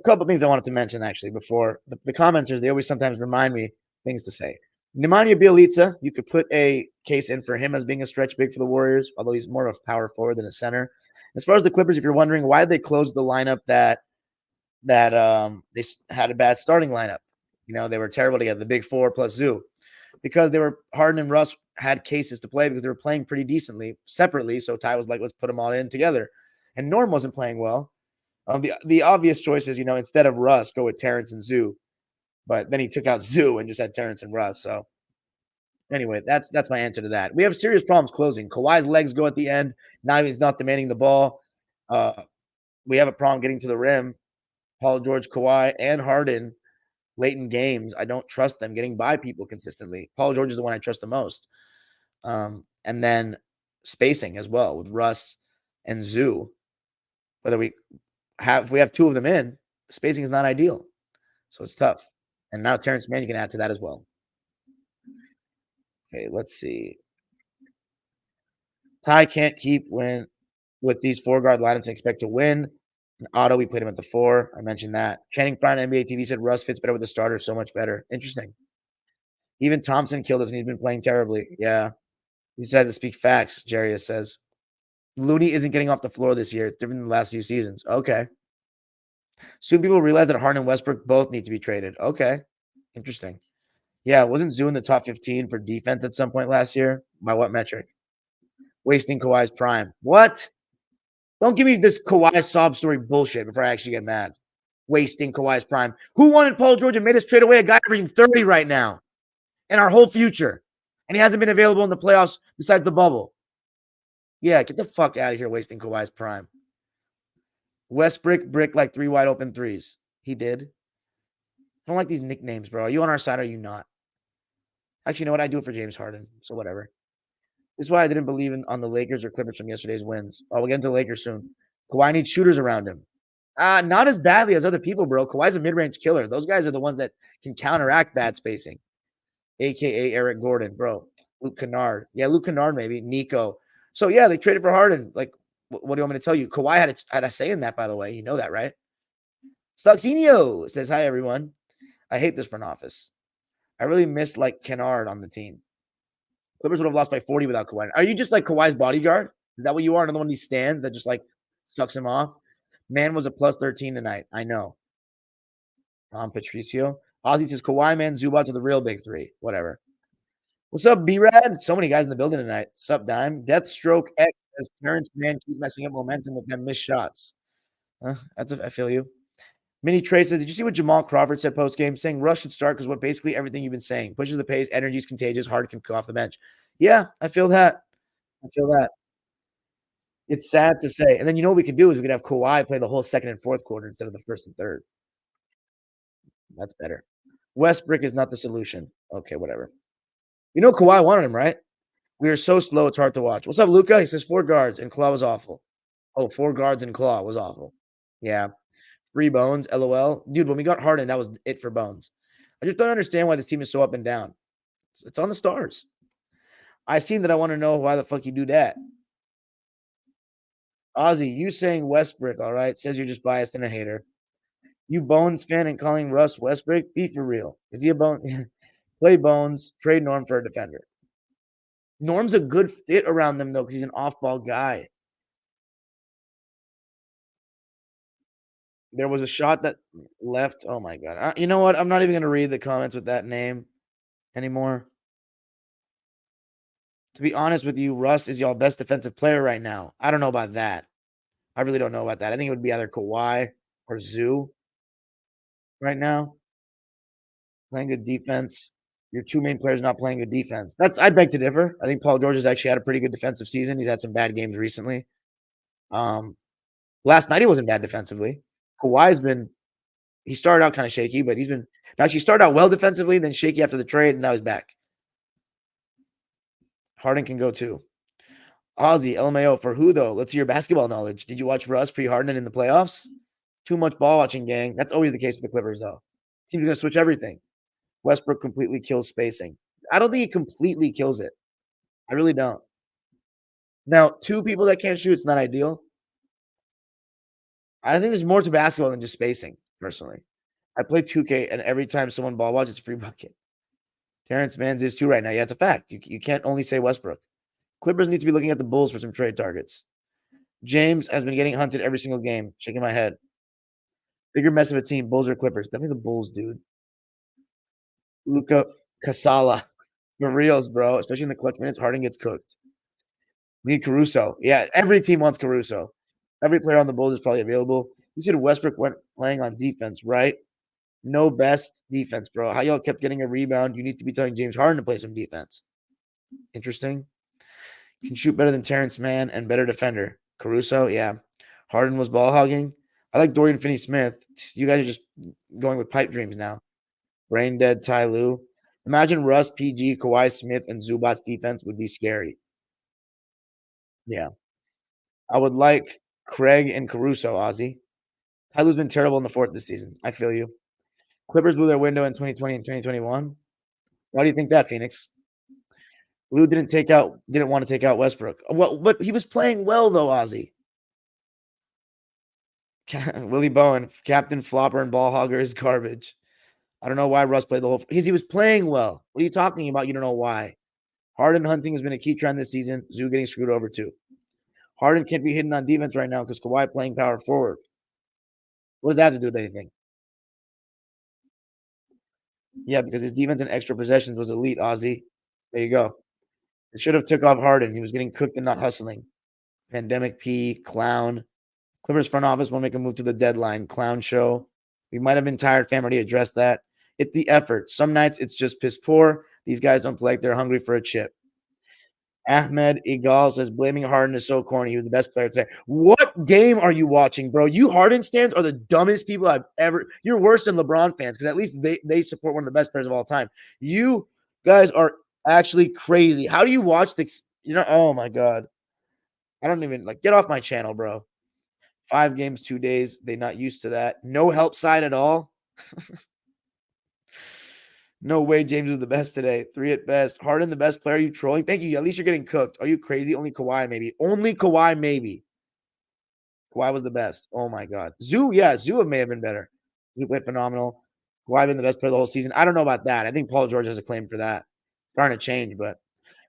Couple things I wanted to mention actually before the commenters. They always sometimes remind me things to say. Nemanja Bielitsa, you could put a case in for him as being a stretch big for the Warriors, although he's more of a power forward than a center. As far as the Clippers, if you're wondering why did they close the lineup that they had a bad starting lineup, they were terrible together. The big four plus Zoo, because they were Harden and Russ had cases to play because they were playing pretty decently separately. So Ty was like, let's put them all in together, and Norm wasn't playing well. The obvious choice is, instead of Russ, go with Terrence and Zoo. But then he took out Zoo and just had Terrence and Russ. So anyway, that's my answer to that. We have serious problems closing. Kawhi's legs go at the end. Now he's not demanding the ball. We have a problem getting to the rim. Paul George, Kawhi, and Harden late in games. I don't trust them getting by people consistently. Paul George is the one I trust the most. And then spacing as well with Russ and Zoo. If we have two of them in, spacing is not ideal. So it's tough. And now Terrence Mann, you can add to that as well. Okay, let's see. Ty can't keep win with these 4-guard lineups and expect to win. And Otto, we played him at the 4. I mentioned that. Channing Frye on NBA TV said Russ fits better with the starters, so much better. Interesting. Even Thompson killed us, and he's been playing terribly. Yeah. He said to speak facts, Jarius says. Looney isn't getting off the floor this year. It's different than the last few seasons. Okay. Soon people realize that Harden and Westbrook both need to be traded. Okay. Interesting. Yeah, wasn't Zoo in the top 15 for defense at some point last year? By what metric? Wasting Kawhi's prime. What? Don't give me this Kawhi sob story bullshit before I actually get mad. Wasting Kawhi's prime. Who wanted Paul George and made us trade away a guy averaging 30 right now and our whole future? And he hasn't been available in the playoffs besides the bubble. Yeah, get the fuck out of here wasting Kawhi's prime. Westbrook brick like 3 wide open threes. He did. I don't like these nicknames, bro. Are you on our side or are you not? Actually, you know what? I do it for James Harden, so whatever. This is why I didn't believe on the Lakers or Clippers from yesterday's wins. We'll get into the Lakers soon. Kawhi needs shooters around him. Not as badly as other people, bro. Kawhi's a mid-range killer. Those guys are the ones that can counteract bad spacing, a.k.a. Eric Gordon, bro. Luke Kennard. Yeah, Luke Kennard maybe. Nico. So, yeah, they traded for Harden. Like, what do you want me to tell you? Kawhi had a say in that, by the way. You know that, right? Stuxinio says, hi, everyone. I hate this front office. I really miss, Kennard on the team. Clippers would have lost by 40 without Kawhi. Are you just like Kawhi's bodyguard? Is that what you are? Another one of these stands that just sucks him off? Man was a plus 13 tonight. I know. Tom Patricio. Ozzy says Kawhi, man, Zubac to the real big 3. Whatever. What's up, B-Rad? So many guys in the building tonight. What's up, Dime? Deathstroke X says Terrence Mann keep messing up momentum with them missed shots. I feel you. Mini Trey says, did you see what Jamal Crawford said post-game? Saying Russ should start because what basically everything you've been saying. Pushes the pace, energy is contagious, hard can come off the bench. Yeah, I feel that. It's sad to say. And then you know what we could do is we could have Kawhi play the whole second and fourth quarter instead of the first and third. That's better. Westbrook is not the solution. Okay, whatever. You know Kawhi wanted him, right? We are so slow, it's hard to watch. What's up, Luca? He says 4 guards and Claw was awful. Oh, 4 guards and Claw was awful. Yeah. Free Bones, LOL. Dude, when we got Harden, that was it for Bones. I just don't understand why this team is so up and down. It's on the stars. I seen that I want to know why the fuck you do that. Ozzy, you saying Westbrook, all right, says you're just biased and a hater. You Bones fan and calling Russ Westbrook? Be for real. Is he a Bone? Play Bones, trade Norm for a defender. Norm's a good fit around them, though, because he's an off-ball guy. There was a shot that left. Oh, my God. You know what? I'm not even going to read the comments with that name anymore. To be honest with you, Russ is y'all best defensive player right now. I don't know about that. I really don't know about that. I think it would be either Kawhi or Zoo. right now, playing good defense. Your two main players not playing good defense. I beg to differ. I think Paul George has actually had a pretty good defensive season. He's had some bad games recently. Um, Last night he wasn't bad defensively. Kawhi's been he started out kind of shaky, but he's been actually started out well defensively, then shaky after the trade, and now he's back. Harden can go too. Ozzy, LMAO for who though? Let's see your basketball knowledge. Did you watch Russ pre-Harden in the playoffs? Too much ball watching, gang. That's always the case with the Clippers, though. Team's gonna switch everything. Westbrook completely kills spacing. I don't think he completely kills it. I really don't. Now, two people that can't shoot, it's not ideal. I think there's more to basketball than just spacing, personally. I play 2K, and every time someone ball watches, it's a free bucket. Terrence Manns is too right now. Yeah, it's a fact. You can't only say Westbrook. Clippers need to be looking at the Bulls for some trade targets. James has been getting hunted every single game. Shaking my head. Bigger mess of a team, Bulls or Clippers? Definitely the Bulls, dude. Luka Kasala. For reals, bro. Especially in the clutch minutes, Harden gets cooked. We need Caruso. Yeah, every team wants Caruso. Every player on the Bulls is probably available. You said Westbrook went playing on defense, right? No best defense, bro. How y'all kept getting a rebound? You need to be telling James Harden to play some defense. Interesting. Can shoot better than Terrence Mann and better defender. Caruso, yeah. Harden was ball hogging. I like Dorian Finney-Smith. You guys are just going with pipe dreams now. Brain dead Ty Lue. Imagine Russ, PG, Kawhi Smith, and Zubac's defense would be scary. Yeah. I would like Craig and Caruso, Ozzy. Ty Lue's been terrible in the fourth this season. I feel you. Clippers blew their window in 2020 and 2021. Why do you think that, Phoenix? Lue didn't want to take out Westbrook. Well, but he was playing well though, Ozzy. Willie Bowen, Captain Flopper and Ball Hogger is garbage. I don't know why Russ played the whole because he was playing well. What are you talking about? You don't know why. Harden hunting has been a key trend this season. Zoo getting screwed over too. Harden can't be hidden on defense right now because Kawhi playing power forward. What does that have to do with anything? Yeah, because his defense and extra possessions was elite, Ozzy. There you go. It should have took off Harden. He was getting cooked and not hustling. Pandemic P, clown. Clippers front office will make a move to the deadline. Clown show. We might have been tired. Fam already addressed that. It's the effort. Some nights it's just piss poor. These guys don't play like they're hungry for a chip. Ahmed Igal says blaming Harden is so corny. He was the best player today. What game are you watching, bro? You Harden stands are the dumbest people I've ever. You're worse than LeBron fans because at least they support one of the best players of all time. You guys are actually crazy. How do you watch this? Oh my god. I don't even get off my channel, bro. 5 games, 2 days. They not used to that. No help side at all. No way James was the best today. 3 at best. Harden the best player. Are you trolling? Thank you. At least you're getting cooked. Are you crazy? Only Kawhi maybe. Only Kawhi maybe. Kawhi was the best. Oh my god. Zoo may have been better. Zoo played phenomenal. Kawhi been the best player of the whole season. I don't know about that. I think Paul George has a claim for that. Starting to change, but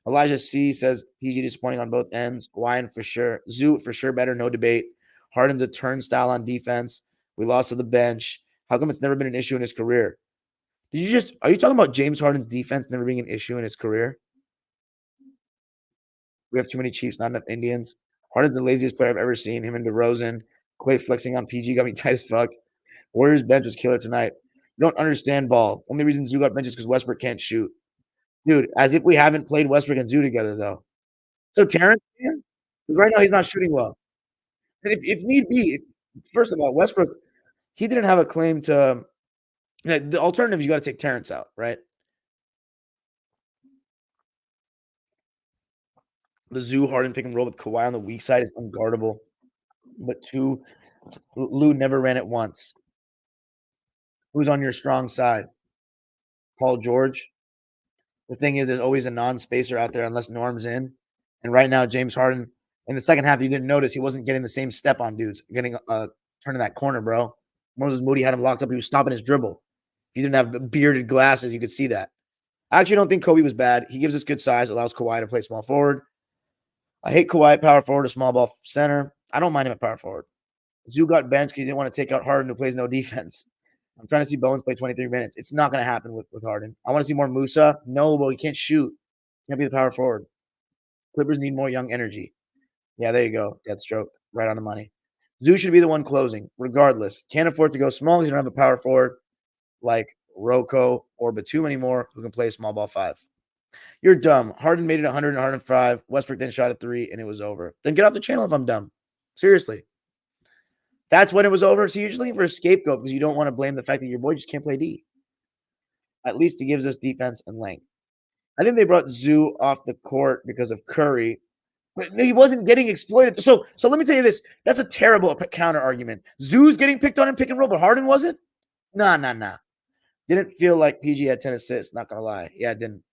Elijah C says PG disappointing on both ends. Kawhi for sure. Zoo for sure better. No debate. Harden's a turnstile on defense. We lost to the bench. How come it's never been an issue in his career? Are you talking about James Harden's defense never being an issue in his career? We have too many Chiefs, not enough Indians. Harden's the laziest player I've ever seen. Him and DeRozan. Clay flexing on PG got me tight as fuck. Warriors bench was killer tonight. You don't understand ball. Only reason Zoo got bench is because Westbrook can't shoot. Dude, as if we haven't played Westbrook and Zoo together, though. So Terrence, man, because right now he's not shooting well. And if need be, first of all, Westbrook, he didn't have a claim to the alternative. You got to take Terrence out, right? The Zoo Harden pick and roll with Kawhi on the weak side is unguardable. But 2, Lou never ran it once. Who's on your strong side? Paul George. The thing is, there's always a non-spacer out there unless Norm's in. And right now, James Harden, in the second half, you didn't notice he wasn't getting the same step on dudes, getting turning that corner, bro. Moses Moody had him locked up. He was stopping his dribble. If you didn't have bearded glasses, you could see that. I actually don't think Kobe was bad. He gives us good size, allows Kawhi to play small forward. I hate Kawhi at power forward, a small ball center. I don't mind him at power forward. Zoo got benched because he didn't want to take out Harden, who plays no defense. I'm trying to see Bones play 23 minutes. It's not going to happen with Harden. I want to see more Musa. No, but he can't shoot. Can't be the power forward. Clippers need more young energy. Yeah, there you go. Deathstroke. Right on the money. Zoo should be the one closing, regardless. Can't afford to go small because you don't have a power forward. like Rocco or Batum anymore who can play small ball 5. You're dumb. Harden made it 100 and 105. Westbrook then shot a 3 and it was over. Then get off the channel if I'm dumb. Seriously. That's when it was over. So you're just looking for a scapegoat because you don't want to blame the fact that your boy just can't play D. At least he gives us defense and length. I think they brought Zoo off the court because of Curry, but he wasn't getting exploited. So let me tell you this. That's a terrible counter argument. Zoo's getting picked on in pick and roll, but Harden wasn't? Nah. Didn't feel like PG had 10 assists, not gonna lie. Yeah, it didn't.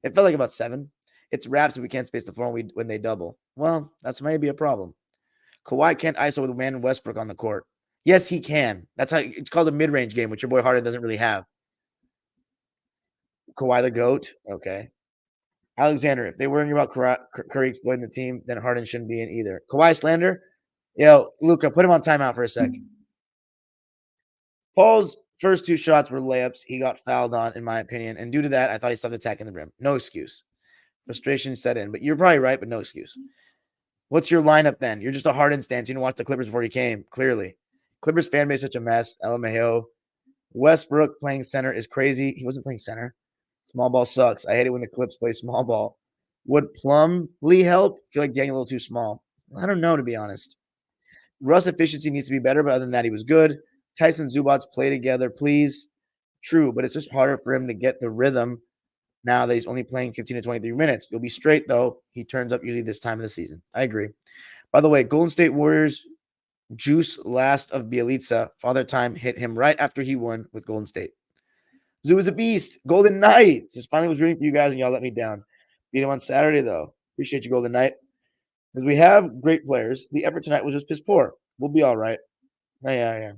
It felt like about 7. It's raps if we can't space the floor when they double. Well, that's maybe a problem. Kawhi can't ISO with man Westbrook on the court. Yes, he can. That's how it's called a mid-range game, which your boy Harden doesn't really have. Kawhi the GOAT. Okay. Alexander, if they worrying about Curry exploiting the team, then Harden shouldn't be in either. Kawhi slander? Yo, Luca, put him on timeout for a sec. Paul's first 2 shots were layups. He got fouled on, in my opinion. And due to that, I thought he stopped attacking the rim. No excuse. Frustration set in. But you're probably right, but no excuse. What's your lineup then? You're just a Harden stance. You didn't watch the Clippers before you came, clearly. Clippers fan base such a mess. LMAO. Westbrook playing center is crazy. He wasn't playing center. Small ball sucks. I hate it when the Clips play small ball. Would Plumlee help? I feel like getting a little too small. I don't know, to be honest. Russ efficiency needs to be better, but other than that, he was good. Tyson Zubats play together, please. True, but it's just harder for him to get the rhythm now that he's only playing 15 to 23 minutes. You'll be straight, though. He turns up usually this time of the season. I agree. By the way, Golden State Warriors juice last of Bielitsa. Father Time hit him right after he won with Golden State. Zoo is a beast. Golden Knights. Just finally was rooting for you guys, and y'all let me down. Beat him on Saturday, though. Appreciate you, Golden Knight. Because we have great players. The effort tonight was just piss poor. We'll be all right. Yeah.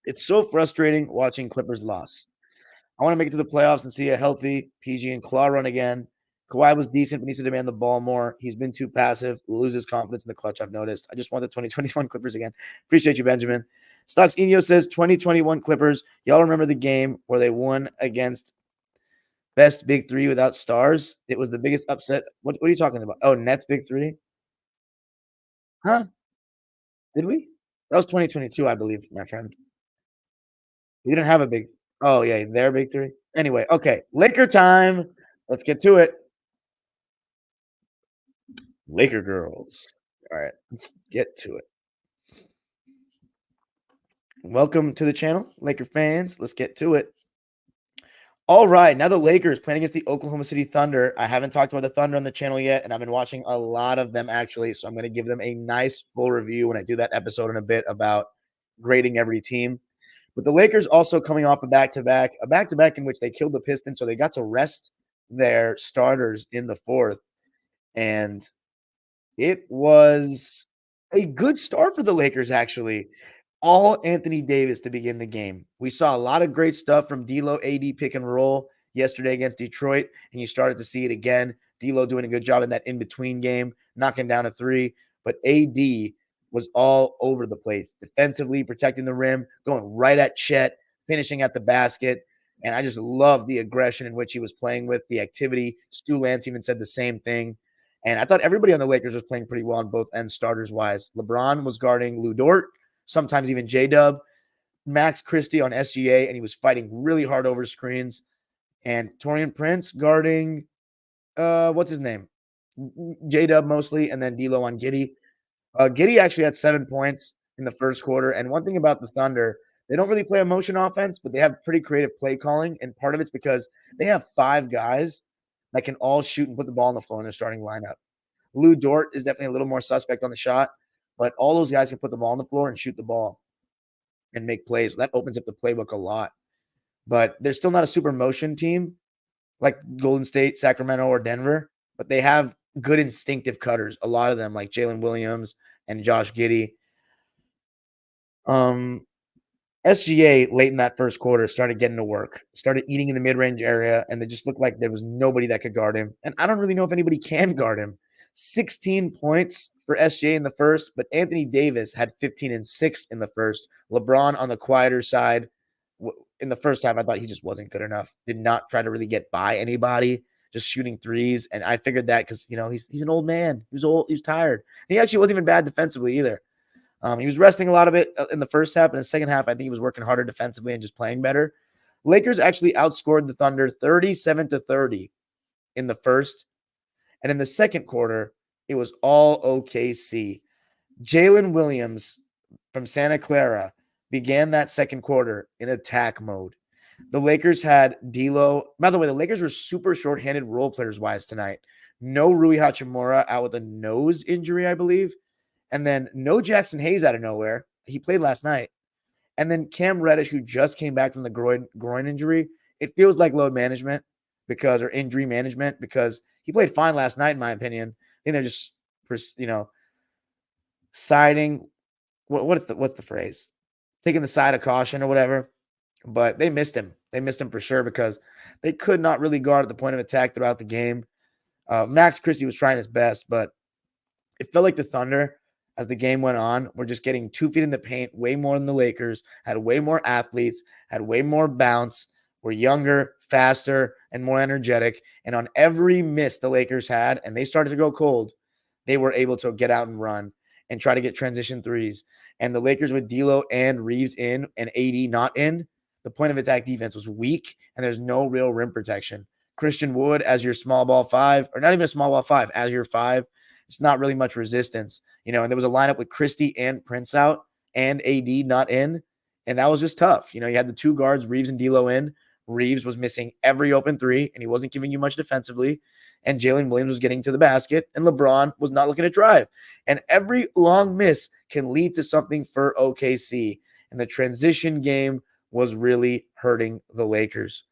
It's so frustrating watching Clippers loss. I want to make it to the playoffs and see a healthy PG and Claw run again. Kawhi was decent, but needs to demand the ball more. He's been too passive, loses confidence in the clutch, I've noticed. I just want the 2021 Clippers again. Appreciate you, Benjamin. Stocks Inyo says 2021 Clippers. Y'all remember the game where they won against best big 3 without stars? It was the biggest upset. What are you talking about? Oh, Nets big 3? Huh? Did we? That was 2022, I believe, my friend. We didn't have a big. Oh, yeah, their big 3. Anyway, okay. Laker time. Let's get to it. Laker girls. All right, let's get to it. Welcome to the channel, Laker fans. Let's get to it. All right, now the Lakers playing against the Oklahoma City Thunder. I haven't talked about the Thunder on the channel yet, and I've been watching a lot of them, actually, so I'm going to give them a nice full review when I do that episode in a bit about grading every team. But the Lakers also coming off a back-to-back in which they killed the Pistons, so they got to rest their starters in the 4th, and it was a good start for the Lakers, actually. All Anthony Davis to begin the game. We saw a lot of great stuff from D'Lo AD pick and roll yesterday against Detroit, and you started to see it again. D'Lo doing a good job in that in-between game, knocking down a 3, but AD was all over the place, defensively protecting the rim, going right at Chet, finishing at the basket, and I just love the aggression in which he was playing with, the activity. Stu Lance even said the same thing, and I thought everybody on the Lakers was playing pretty well on both ends starters-wise. LeBron was guarding Lou Dort, sometimes even J-Dub, Max Christie on SGA, and he was fighting really hard over screens. And Taurean Prince guarding, what's his name? J-Dub mostly, and then D'Lo on Giddey. Giddey actually had 7 points in the first quarter. And one thing about the Thunder, they don't really play a motion offense, but they have pretty creative play calling. And part of it's because they have 5 guys that can all shoot and put the ball on the floor in their starting lineup. Lou Dort is definitely a little more suspect on the shot, but all those guys can put the ball on the floor and shoot the ball and make plays. That opens up the playbook a lot. But they're still not a super motion team like Golden State, Sacramento, or Denver, but they have good instinctive cutters, a lot of them, like Jalen Williams and Josh Giddey. SGA late in that first quarter started getting to work, started eating in the mid-range area, and they just looked like there was nobody that could guard him. And I don't really know if anybody can guard him. 16 points for SGA in the first, but Anthony Davis had 15 and 6 in the first. LeBron on the quieter side. In the first half, I thought he just wasn't good enough. Did not try to really get by anybody, just shooting threes. And I figured that because, he's an old man. He was old. He was tired. And he actually wasn't even bad defensively either. He was resting a lot of it in the first half. In the second half, I think he was working harder defensively and just playing better. Lakers actually outscored the Thunder 37-30 in the first. And in the second quarter, it was all OKC. Jalen Williams from Santa Clara began that second quarter in attack mode. The Lakers had D'Lo. By the way, the Lakers were super shorthanded role players wise tonight. No Rui Hachimura out with a nose injury, I believe. And then no Jackson Hayes out of nowhere. He played last night. And then Cam Reddish, who just came back from the groin injury. It feels like load management or injury management because he played fine last night, in my opinion. I think they're just, siding. What's the phrase? Taking the side of caution or whatever. But they missed him. They missed him for sure because they could not really guard at the point of attack throughout the game. Max Christie was trying his best, but it felt like the Thunder, as the game went on, were just getting 2 feet in the paint way more than the Lakers, had way more athletes, had way more bounce, were younger, faster, and more energetic. And on every miss the Lakers had, and they started to go cold, they were able to get out and run and try to get transition threes. And the Lakers with D'Lo and Reeves in and AD not in, the point of attack defense was weak, and there's no real rim protection. Christian Wood as your small ball five, or not even a small ball five, as your five, it's not really much resistance, and there was a lineup with Christie and Prince out and AD not in, and that was just tough. You had the two guards, Reeves and D'Lo in. Reeves was missing every open three, and he wasn't giving you much defensively, and Jalen Williams was getting to the basket, and LeBron was not looking to drive. And every long miss can lead to something for OKC, and the transition game was really hurting the Lakers.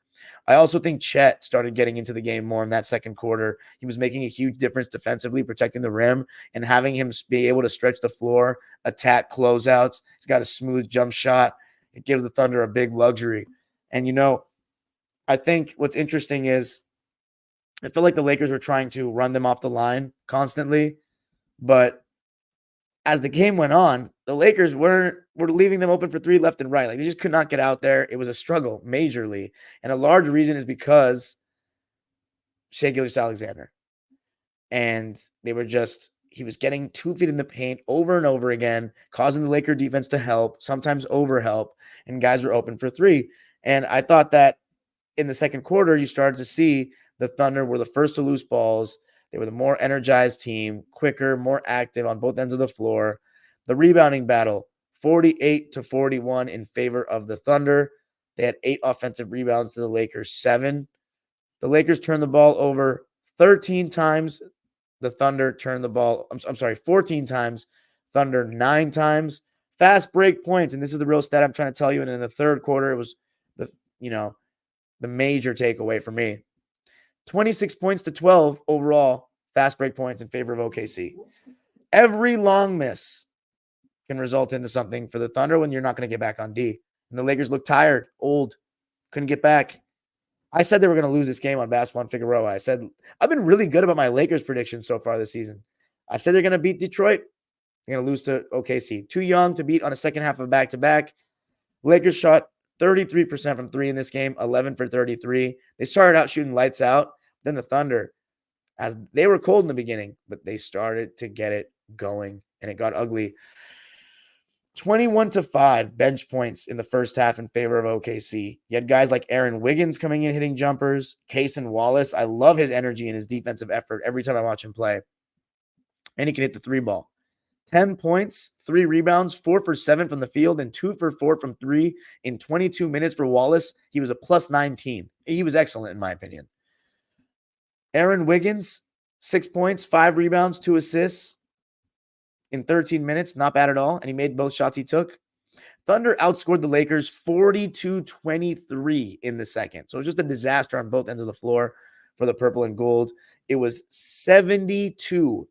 I also think Chet started getting into the game more in that second quarter. He was making a huge difference defensively, protecting the rim, and having him be able to stretch the floor, attack closeouts. He's got a smooth jump shot. It gives the Thunder a big luxury. And, I think what's interesting is I feel like the Lakers were trying to run them off the line constantly, but as the game went on, the Lakers were leaving them open for three left and right. Like, they just could not get out there. It was a struggle, majorly. And a large reason is because Shai Gilgeous-Alexander. And he was getting 2 feet in the paint over and over again, causing the Laker defense to help, sometimes overhelp, and guys were open for three. And I thought that in the second quarter, you started to see the Thunder were the first to lose balls. They were the more energized team, quicker, more active on both ends of the floor. The rebounding battle, 48-41 in favor of the Thunder. They had 8 offensive rebounds to the Lakers' 7. The Lakers turned the ball over 13 times. The Thunder turned the ball, 14 times. Thunder 9 times. Fast break points, and this is the real stat I'm trying to tell you. And in the third quarter, it was the major takeaway for me. 26 points to 12 overall fast break points in favor of OKC. Every long miss can result into something for the Thunder when you're not going to get back on D. And the Lakers look tired, old, couldn't get back. I said they were going to lose this game on Basketball and Figueroa. I said, I've been really good about my Lakers predictions so far this season. I said they're going to beat Detroit. They're going to lose to OKC. Too young to beat on a second half of back-to-back. Lakers shot 33% from three in this game, 11 for 33. They started out shooting lights out. Then the Thunder, as they were cold in the beginning, but they started to get it going, and it got ugly. 21-5 bench points in the first half in favor of OKC. You had guys like Aaron Wiggins coming in, hitting jumpers. Cason Wallace, I love his energy and his defensive effort every time I watch him play. And he can hit the three ball. 10 points, 3 rebounds, 4 for 7 from the field, and 2 for 4 from 3 in 22 minutes for Wallace. He was a plus 19. He was excellent, in my opinion. Aaron Wiggins, 6 points, 5 rebounds, 2 assists in 13 minutes. Not bad at all. And he made both shots he took. Thunder outscored the Lakers 42-23 in the second. So it was just a disaster on both ends of the floor for the purple and gold. It was 72-60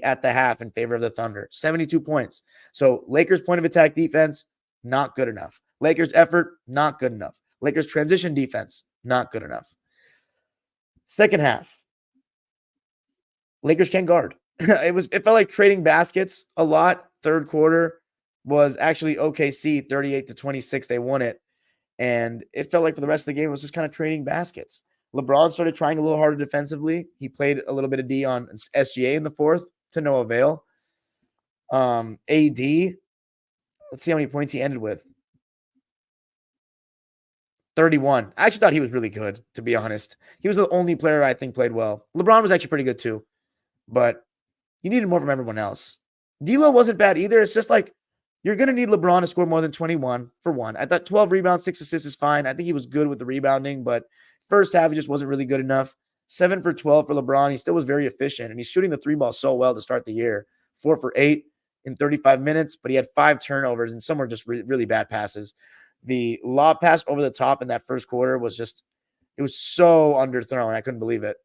at the half in favor of the Thunder. 72 points. So Lakers point of attack defense, not good enough. Lakers effort, not good enough. Lakers transition defense, not good enough. Second half, Lakers can't guard. It felt like trading baskets a lot. Third quarter was actually OKC 38-26. They won it. And it felt like for the rest of the game, it was just kind of trading baskets. LeBron started trying a little harder defensively. He played a little bit of D on SGA in the fourth to no avail. AD, let's see how many points he ended with. 31. I actually thought he was really good, to be honest. He was the only player I think played well. LeBron was actually pretty good too, but you needed more from everyone else. D'Lo wasn't bad either. It's just like you're going to need LeBron to score more than 21 for one. I thought 12 rebounds, 6 assists is fine. I think he was good with the rebounding, but first half he just wasn't really good enough. 7 for 12 for LeBron. He still was very efficient, and he's shooting the three ball so well to start the year. 4 for 8 in 35 minutes, but he had 5 turnovers, and some were just really bad passes. The lob pass over the top in that first quarter was just, it was so underthrown. I couldn't believe it.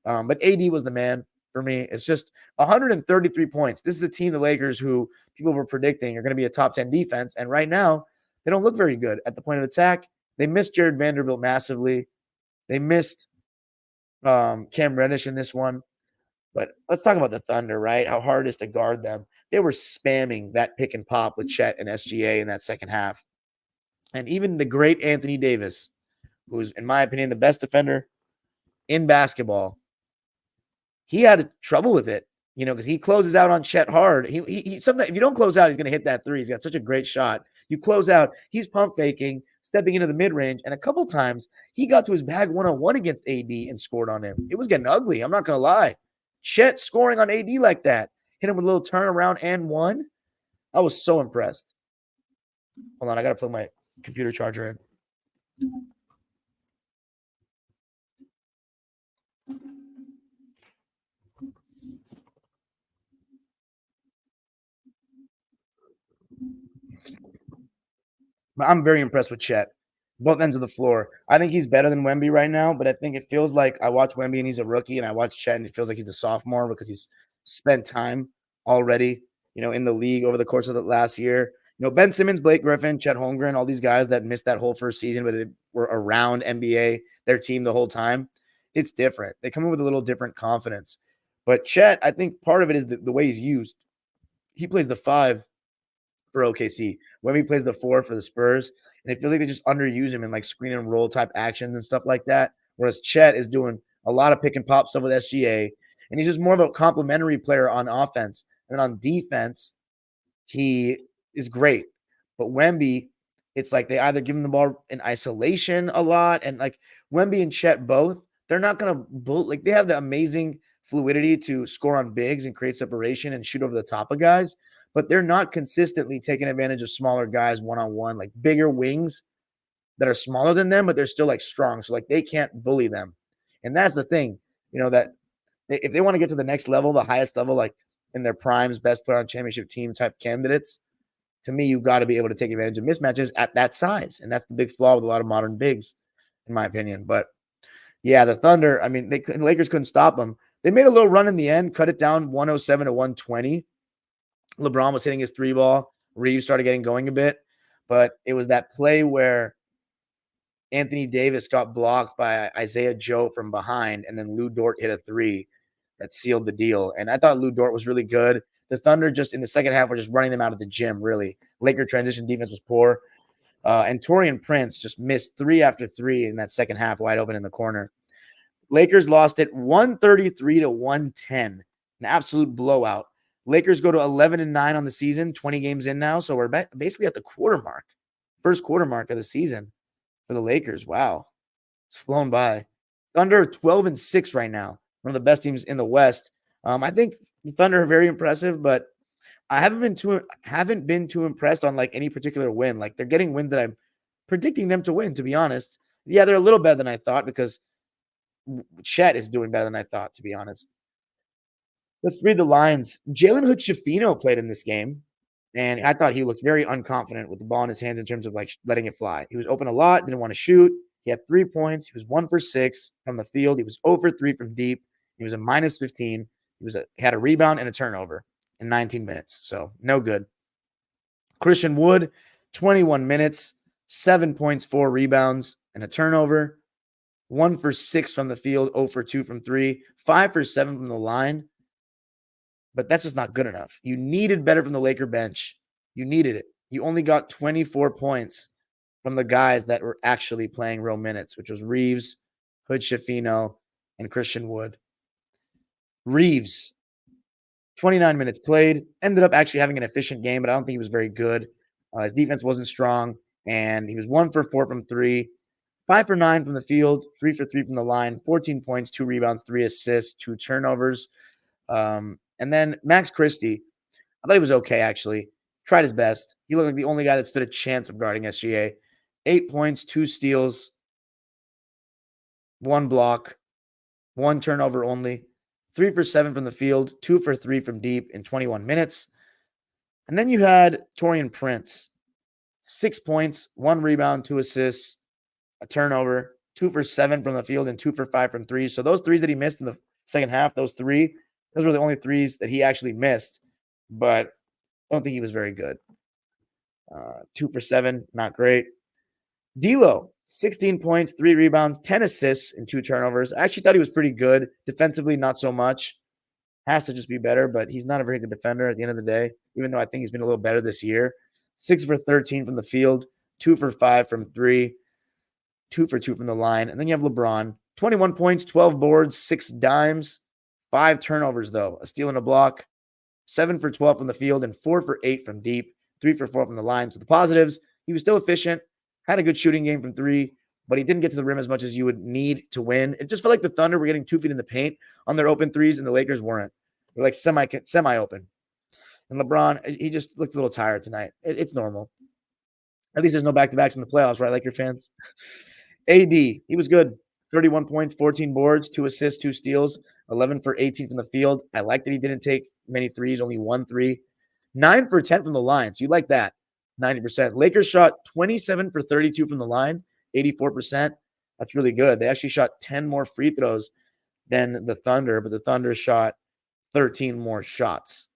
But AD was the man for me. It's just 133 points. This is a team, the Lakers, who people were predicting are going to be a top 10 defense. And right now, they don't look very good at the point of attack. They missed Jared Vanderbilt massively. They missed Cam Reddish in this one. But let's talk about the Thunder, right? How hard it is to guard them. They were spamming that pick and pop with Chet and SGA in that second half. And even the great Anthony Davis, who's, in my opinion, the best defender in basketball, he had trouble with it, because he closes out on Chet hard. He sometimes, if you don't close out, he's going to hit that three. He's got such a great shot. You close out, he's pump faking, stepping into the mid range, and a couple times he got to his bag 1-on-1 against AD and scored on him. It was getting ugly. I'm not going to lie. Chet scoring on AD like that, hit him with a little turnaround and one. I was so impressed. Hold on, I got to plug my computer charger in. But I'm very impressed with Chet, both ends of the floor. I think he's better than Wemby right now, but I think it feels like I watch Wemby and he's a rookie, and I watch Chet and it feels like he's a sophomore because he's spent time already, in the league over the course of the last year. Ben Simmons, Blake Griffin, Chet Holmgren, all these guys that missed that whole first season, but they were around NBA, their team the whole time. It's different. They come in with a little different confidence. But Chet, I think part of it is the way he's used. He plays the 5 for OKC. Wemby plays the 4 for the Spurs, and it feels like they just underuse him in like screen and roll type actions and stuff like that. Whereas Chet is doing a lot of pick and pop stuff with SGA, and he's just more of a complementary player on offense. And on defense, he is great. But Wemby, it's like they either give him the ball in isolation a lot, and like Wemby and Chet both, they're not going to they have the amazing fluidity to score on bigs and create separation and shoot over the top of guys, but they're not consistently taking advantage of smaller guys one-on-one, like bigger wings that are smaller than them, but they're still like strong. So like they can't bully them. And that's the thing, that if they want to get to the next level, the highest level, like in their primes, best player on championship team type candidates, to me, you've got to be able to take advantage of mismatches at that size. And that's the big flaw with a lot of modern bigs, in my opinion. But yeah, the Thunder, I mean, the Lakers couldn't stop them. They made a little run in the end, cut it down 107 to 120. LeBron was hitting his 3-ball. Reeves started getting going a bit. But it was that play where Anthony Davis got blocked by Isaiah Joe from behind, and then Lou Dort hit a 3 that sealed the deal. And I thought Lou Dort was really good. The Thunder just in the second half were just running them out of the gym, really. Laker transition defense was poor. And Taurean Prince just missed 3 after 3 in that second half, wide open in the corner. Lakers lost it 133 to 110. An absolute blowout. Lakers go to 11-9 on the season, 20 games in now. So we're basically at the quarter mark, first quarter mark of the season for the Lakers. Wow. It's flown by. Thunder 12-6 right now. One of the best teams in the West. I think the Thunder are very impressive, but I haven't been too impressed on like any particular win. Like they're getting wins that I'm predicting them to win, to be honest. Yeah, they're a little better than I thought because Chet is doing better than I thought, to be honest. Let's read the lines. Jalen Hood-Schifino played in this game, and I thought he looked very unconfident with the ball in his hands in terms of like letting it fly. He was open a lot, didn't want to shoot. He had 3 points. He was 1 for 6 from the field. He was 0 for 3 from deep. He was a -15. He had a rebound and a turnover in 19 minutes, so no good. Christian Wood, 21 minutes, 7 points, 4 rebounds, and a turnover. 1 for 6 from the field, 0 for 2 from 3, 5 for 7 from the line. But that's just not good enough. You needed better from the Laker bench. You needed it. You only got 24 points from the guys that were actually playing real minutes, which was Reeves, Hood-Schifino, and Christian Wood. Reeves, 29 minutes played, ended up actually having an efficient game, but I don't think he was very good. His defense wasn't strong, and he was 1 for 4 from 3. 5 for 9 from the field, 3 for 3 from the line, 14 points, 2 rebounds, 3 assists, 2 turnovers. And then Max Christie, I thought he was okay, actually. Tried his best. He looked like the only guy that stood a chance of guarding SGA. 8 points, 2 steals, 1 block, 1 turnover only. 3 for 7 from the field, 2 for 3 from deep in 21 minutes. And then you had Taurean Prince. 6 points, 1 rebound, 2 assists, a turnover, 2 for 7 from the field, and 2 for 5 from three. So those threes that he missed in the second half, those were the only threes that he actually missed. But I don't think he was very good. 2 for 7, not great. D'Lo, 16 points, 3 rebounds, 10 assists, and 2 turnovers. I actually thought he was pretty good. Defensively, not so much. Has to just be better, but he's not a very good defender at the end of the day, even though I think he's been a little better this year. 6 for 13 from the field, 2 for 5 from three, 2 for 2 from the line. And then you have LeBron, 21 points, 12 boards, 6 dimes, 5 turnovers, though, a steal and a block, 7 for 12 from the field, and 4 for 8 from deep, 3 for 4 from the line. So the positives, he was still efficient, had a good shooting game from three, but he didn't get to the rim as much as you would need to win. It just felt like the Thunder were getting 2 feet in the paint on their open threes, and the Lakers weren't. They're like semi-open. And LeBron, he just looked a little tired tonight. It's normal. At least there's no back-to-backs in the playoffs, right, Laker fans? AD, he was good. 31 points, 14 boards, 2 assists, 2 steals, 11 for 18 from the field. I like that he didn't take many threes, only 1 3. 9 for 10 from the line. So you like that, 90%. Lakers shot 27 for 32 from the line, 84%. That's really good. They actually shot 10 more free throws than the Thunder, but the Thunder shot 13 more shots.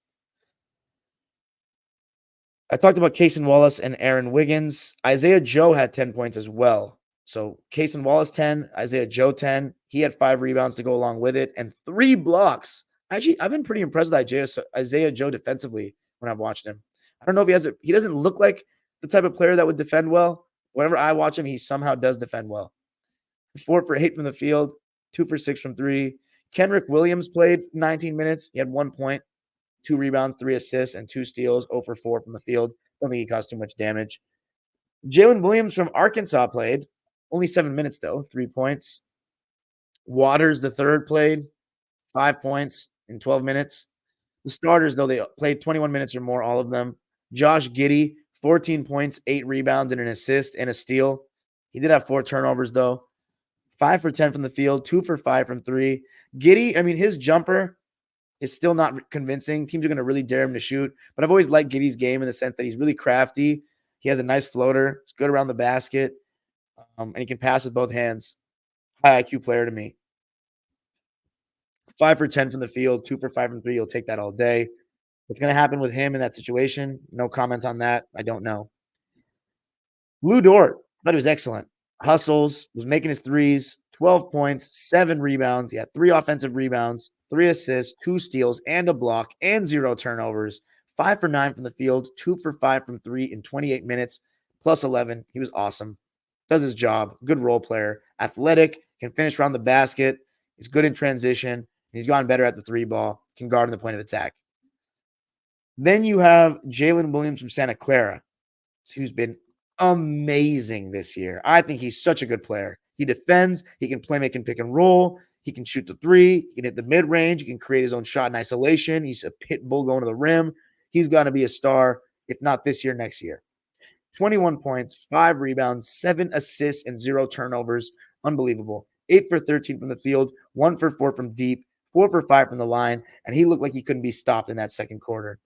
I talked about Cason Wallace and Aaron Wiggins. Isaiah Joe had 10 points as well. So Cason Wallace 10, Isaiah Joe 10. He had 5 rebounds to go along with it and 3 blocks. Actually, I've been pretty impressed with Isaiah Joe defensively when I've watched him. I don't know if he doesn't look like the type of player that would defend well. Whenever I watch him, he somehow does defend well. 4 for 8 from the field, 2 for 6 from three. Kenrick Williams played 19 minutes. He had 1 point, 2 rebounds, 3 assists, and 2 steals, 0 for 4 from the field. Don't think he caused too much damage. Jalen Williams from Arkansas played. Only 7 minutes, though, 3 points. Waters, the third, played 5 points in 12 minutes. The starters, though, they played 21 minutes or more, all of them. Josh Giddey, 14 points, 8 rebounds, and an assist and a steal. He did have 4 turnovers, though. 5 for 10 from the field, 2 for 5 from three. Giddey, I mean, his jumper is still not convincing. Teams are going to really dare him to shoot. But I've always liked Giddey's game in the sense that he's really crafty. He has a nice floater. He's good around the basket. And he can pass with both hands. High IQ player to me. 5 for 10 from the field, 2 for 5 from three. You'll take that all day. What's going to happen with him in that situation? No comment on that. I don't know. Lou Dort, I thought he was excellent. Hustles, was making his threes, 12 points, 7 rebounds. He had 3 offensive rebounds, 3 assists, 2 steals, and a block, and 0 turnovers. 5 for 9 from the field, 2 for 5 from three in 28 minutes, plus 11. He was awesome. Does his job. Good role player. Athletic, can finish around the basket. He's good in transition. And he's gotten better at the 3 ball. Can guard on the point of attack. Then you have Jalen Williams from Santa Clara, who's been amazing this year. I think he's such a good player. He defends. He can play making pick and roll. He can shoot the 3. He can hit the mid-range. He can create his own shot in isolation. He's a pit bull going to the rim. He's going to be a star, if not this year, next year. 21 points, 5 rebounds, 7 assists, and 0 turnovers. Unbelievable. 8 for 13 from the field, 1 for 4 from deep, 4 for 5 from the line, and he looked like he couldn't be stopped in that second quarter.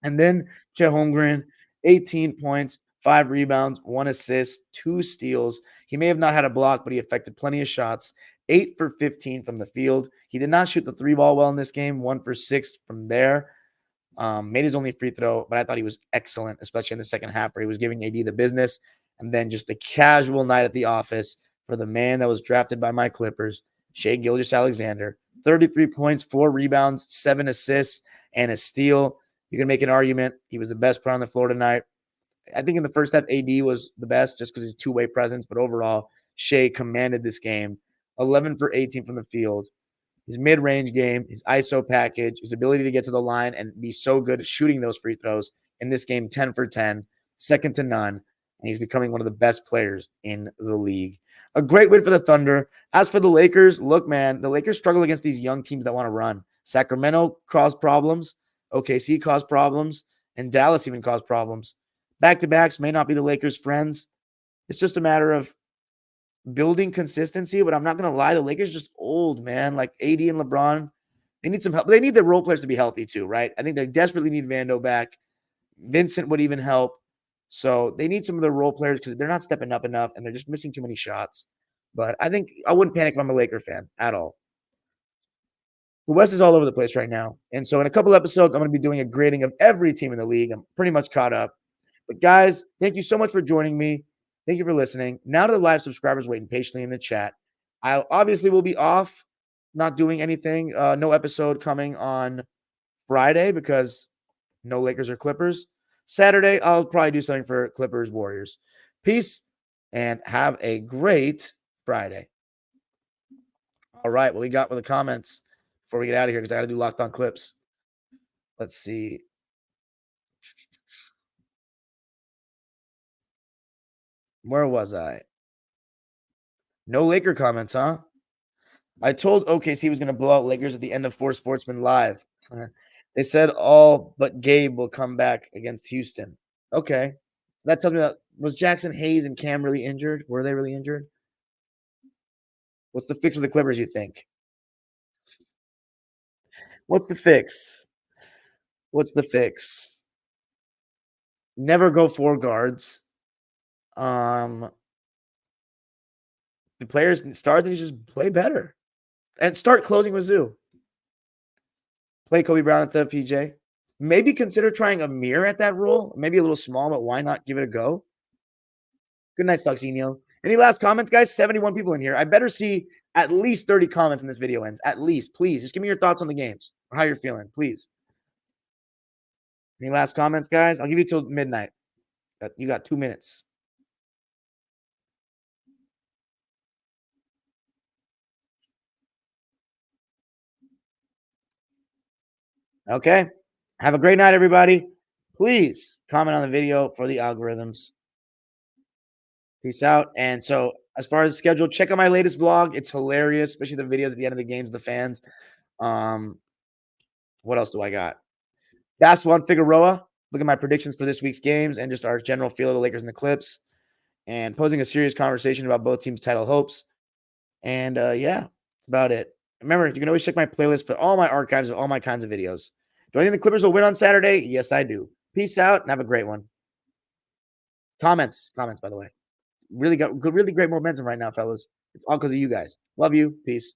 And then Chet Holmgren, 18 points, 5 rebounds, 1 assist, 2 steals. He may have not had a block, but he affected plenty of shots. 8 for 15 from the field. He did not shoot the 3 ball well in this game. 1 for 6 from there. Made his only free throw, but I thought he was excellent, especially in the second half where he was giving AD the business. And then just a casual night at the office for the man that was drafted by my Clippers, Shai Gilgeous-Alexander. 33 points, 4 rebounds, 7 assists, and a steal. You can make an argument he was the best player on the floor tonight. I think in the first half, AD was the best just because his two-way presence. But overall, Shai commanded this game. 11 for 18 from the field. His mid-range game, his ISO package, his ability to get to the line and be so good at shooting those free throws. In this game, 10 for 10, second to none. and he's becoming one of the best players in the league. A great win for the Thunder. As for the Lakers, look, man, the Lakers struggle against these young teams that want to run. Sacramento caused problems, OKC caused problems, and Dallas even caused problems. Back-to-backs may not be the Lakers' friends. It's just a matter of building consistency, but I'm not going to lie, the Lakers are just old, man. Like AD and LeBron, they need some help. They need the role players to be healthy too, right? I think they desperately need Vando back. Vincent would even help. So they need some of the role players because they're not stepping up enough and they're just missing too many shots. But I think I wouldn't panic if I'm a Laker fan at all. The West is all over the place right now. And so in a couple episodes, I'm going to be doing a grading of every team in the league. I'm pretty much caught up. But guys, thank you so much for joining me. Thank you for listening. Now to the live subscribers waiting patiently in the chat. I obviously will be off, not doing anything. No episode coming on Friday because no Lakers or Clippers. Saturday, I'll probably do something for Clippers Warriors. Peace and have a great Friday. All right, what we got with the comments before we get out of here because I got to do locked on clips. Let's see. Where was I? No Laker comments, huh? I told OKC was going to blow out Lakers at the end of 4 Sportsmen Live. They said all but Gabe will come back against Houston. Okay. That tells me that was Jackson Hayes and Cam really injured? Were they really injured? What's the fix for the Clippers, you think? What's the fix? What's the fix? Never go 4 guards. The players stars need to just play better. And start closing with Zoo. Play Kobe Brown instead of PJ. Maybe consider trying a mirror at that role. Maybe a little small, but why not give it a go? Good night, Stuxinho. Any last comments, guys? 71 people in here. I better see at least 30 comments when this video ends. At least, please. Just give me your thoughts on the games or how you're feeling, please. Any last comments, guys? I'll give you till midnight. You got 2 minutes. Okay. Have a great night, everybody. Please comment on the video for the algorithms. Peace out. And so, as far as the schedule, check out my latest vlog. It's hilarious, especially the videos at the end of the games, the fans. What else do I got? Basketball on Figueroa. Look at my predictions for this week's games and just our general feel of the Lakers and the Clips. And posing a serious conversation about both teams' title hopes. And yeah, that's about it. Remember, you can always check my playlist for all my archives of all my kinds of videos. Do I think the Clippers will win on Saturday? Yes, I do. Peace out and have a great one. Comments, by the way. Really got good, really great momentum right now, fellas. It's all because of you guys. Love you. Peace.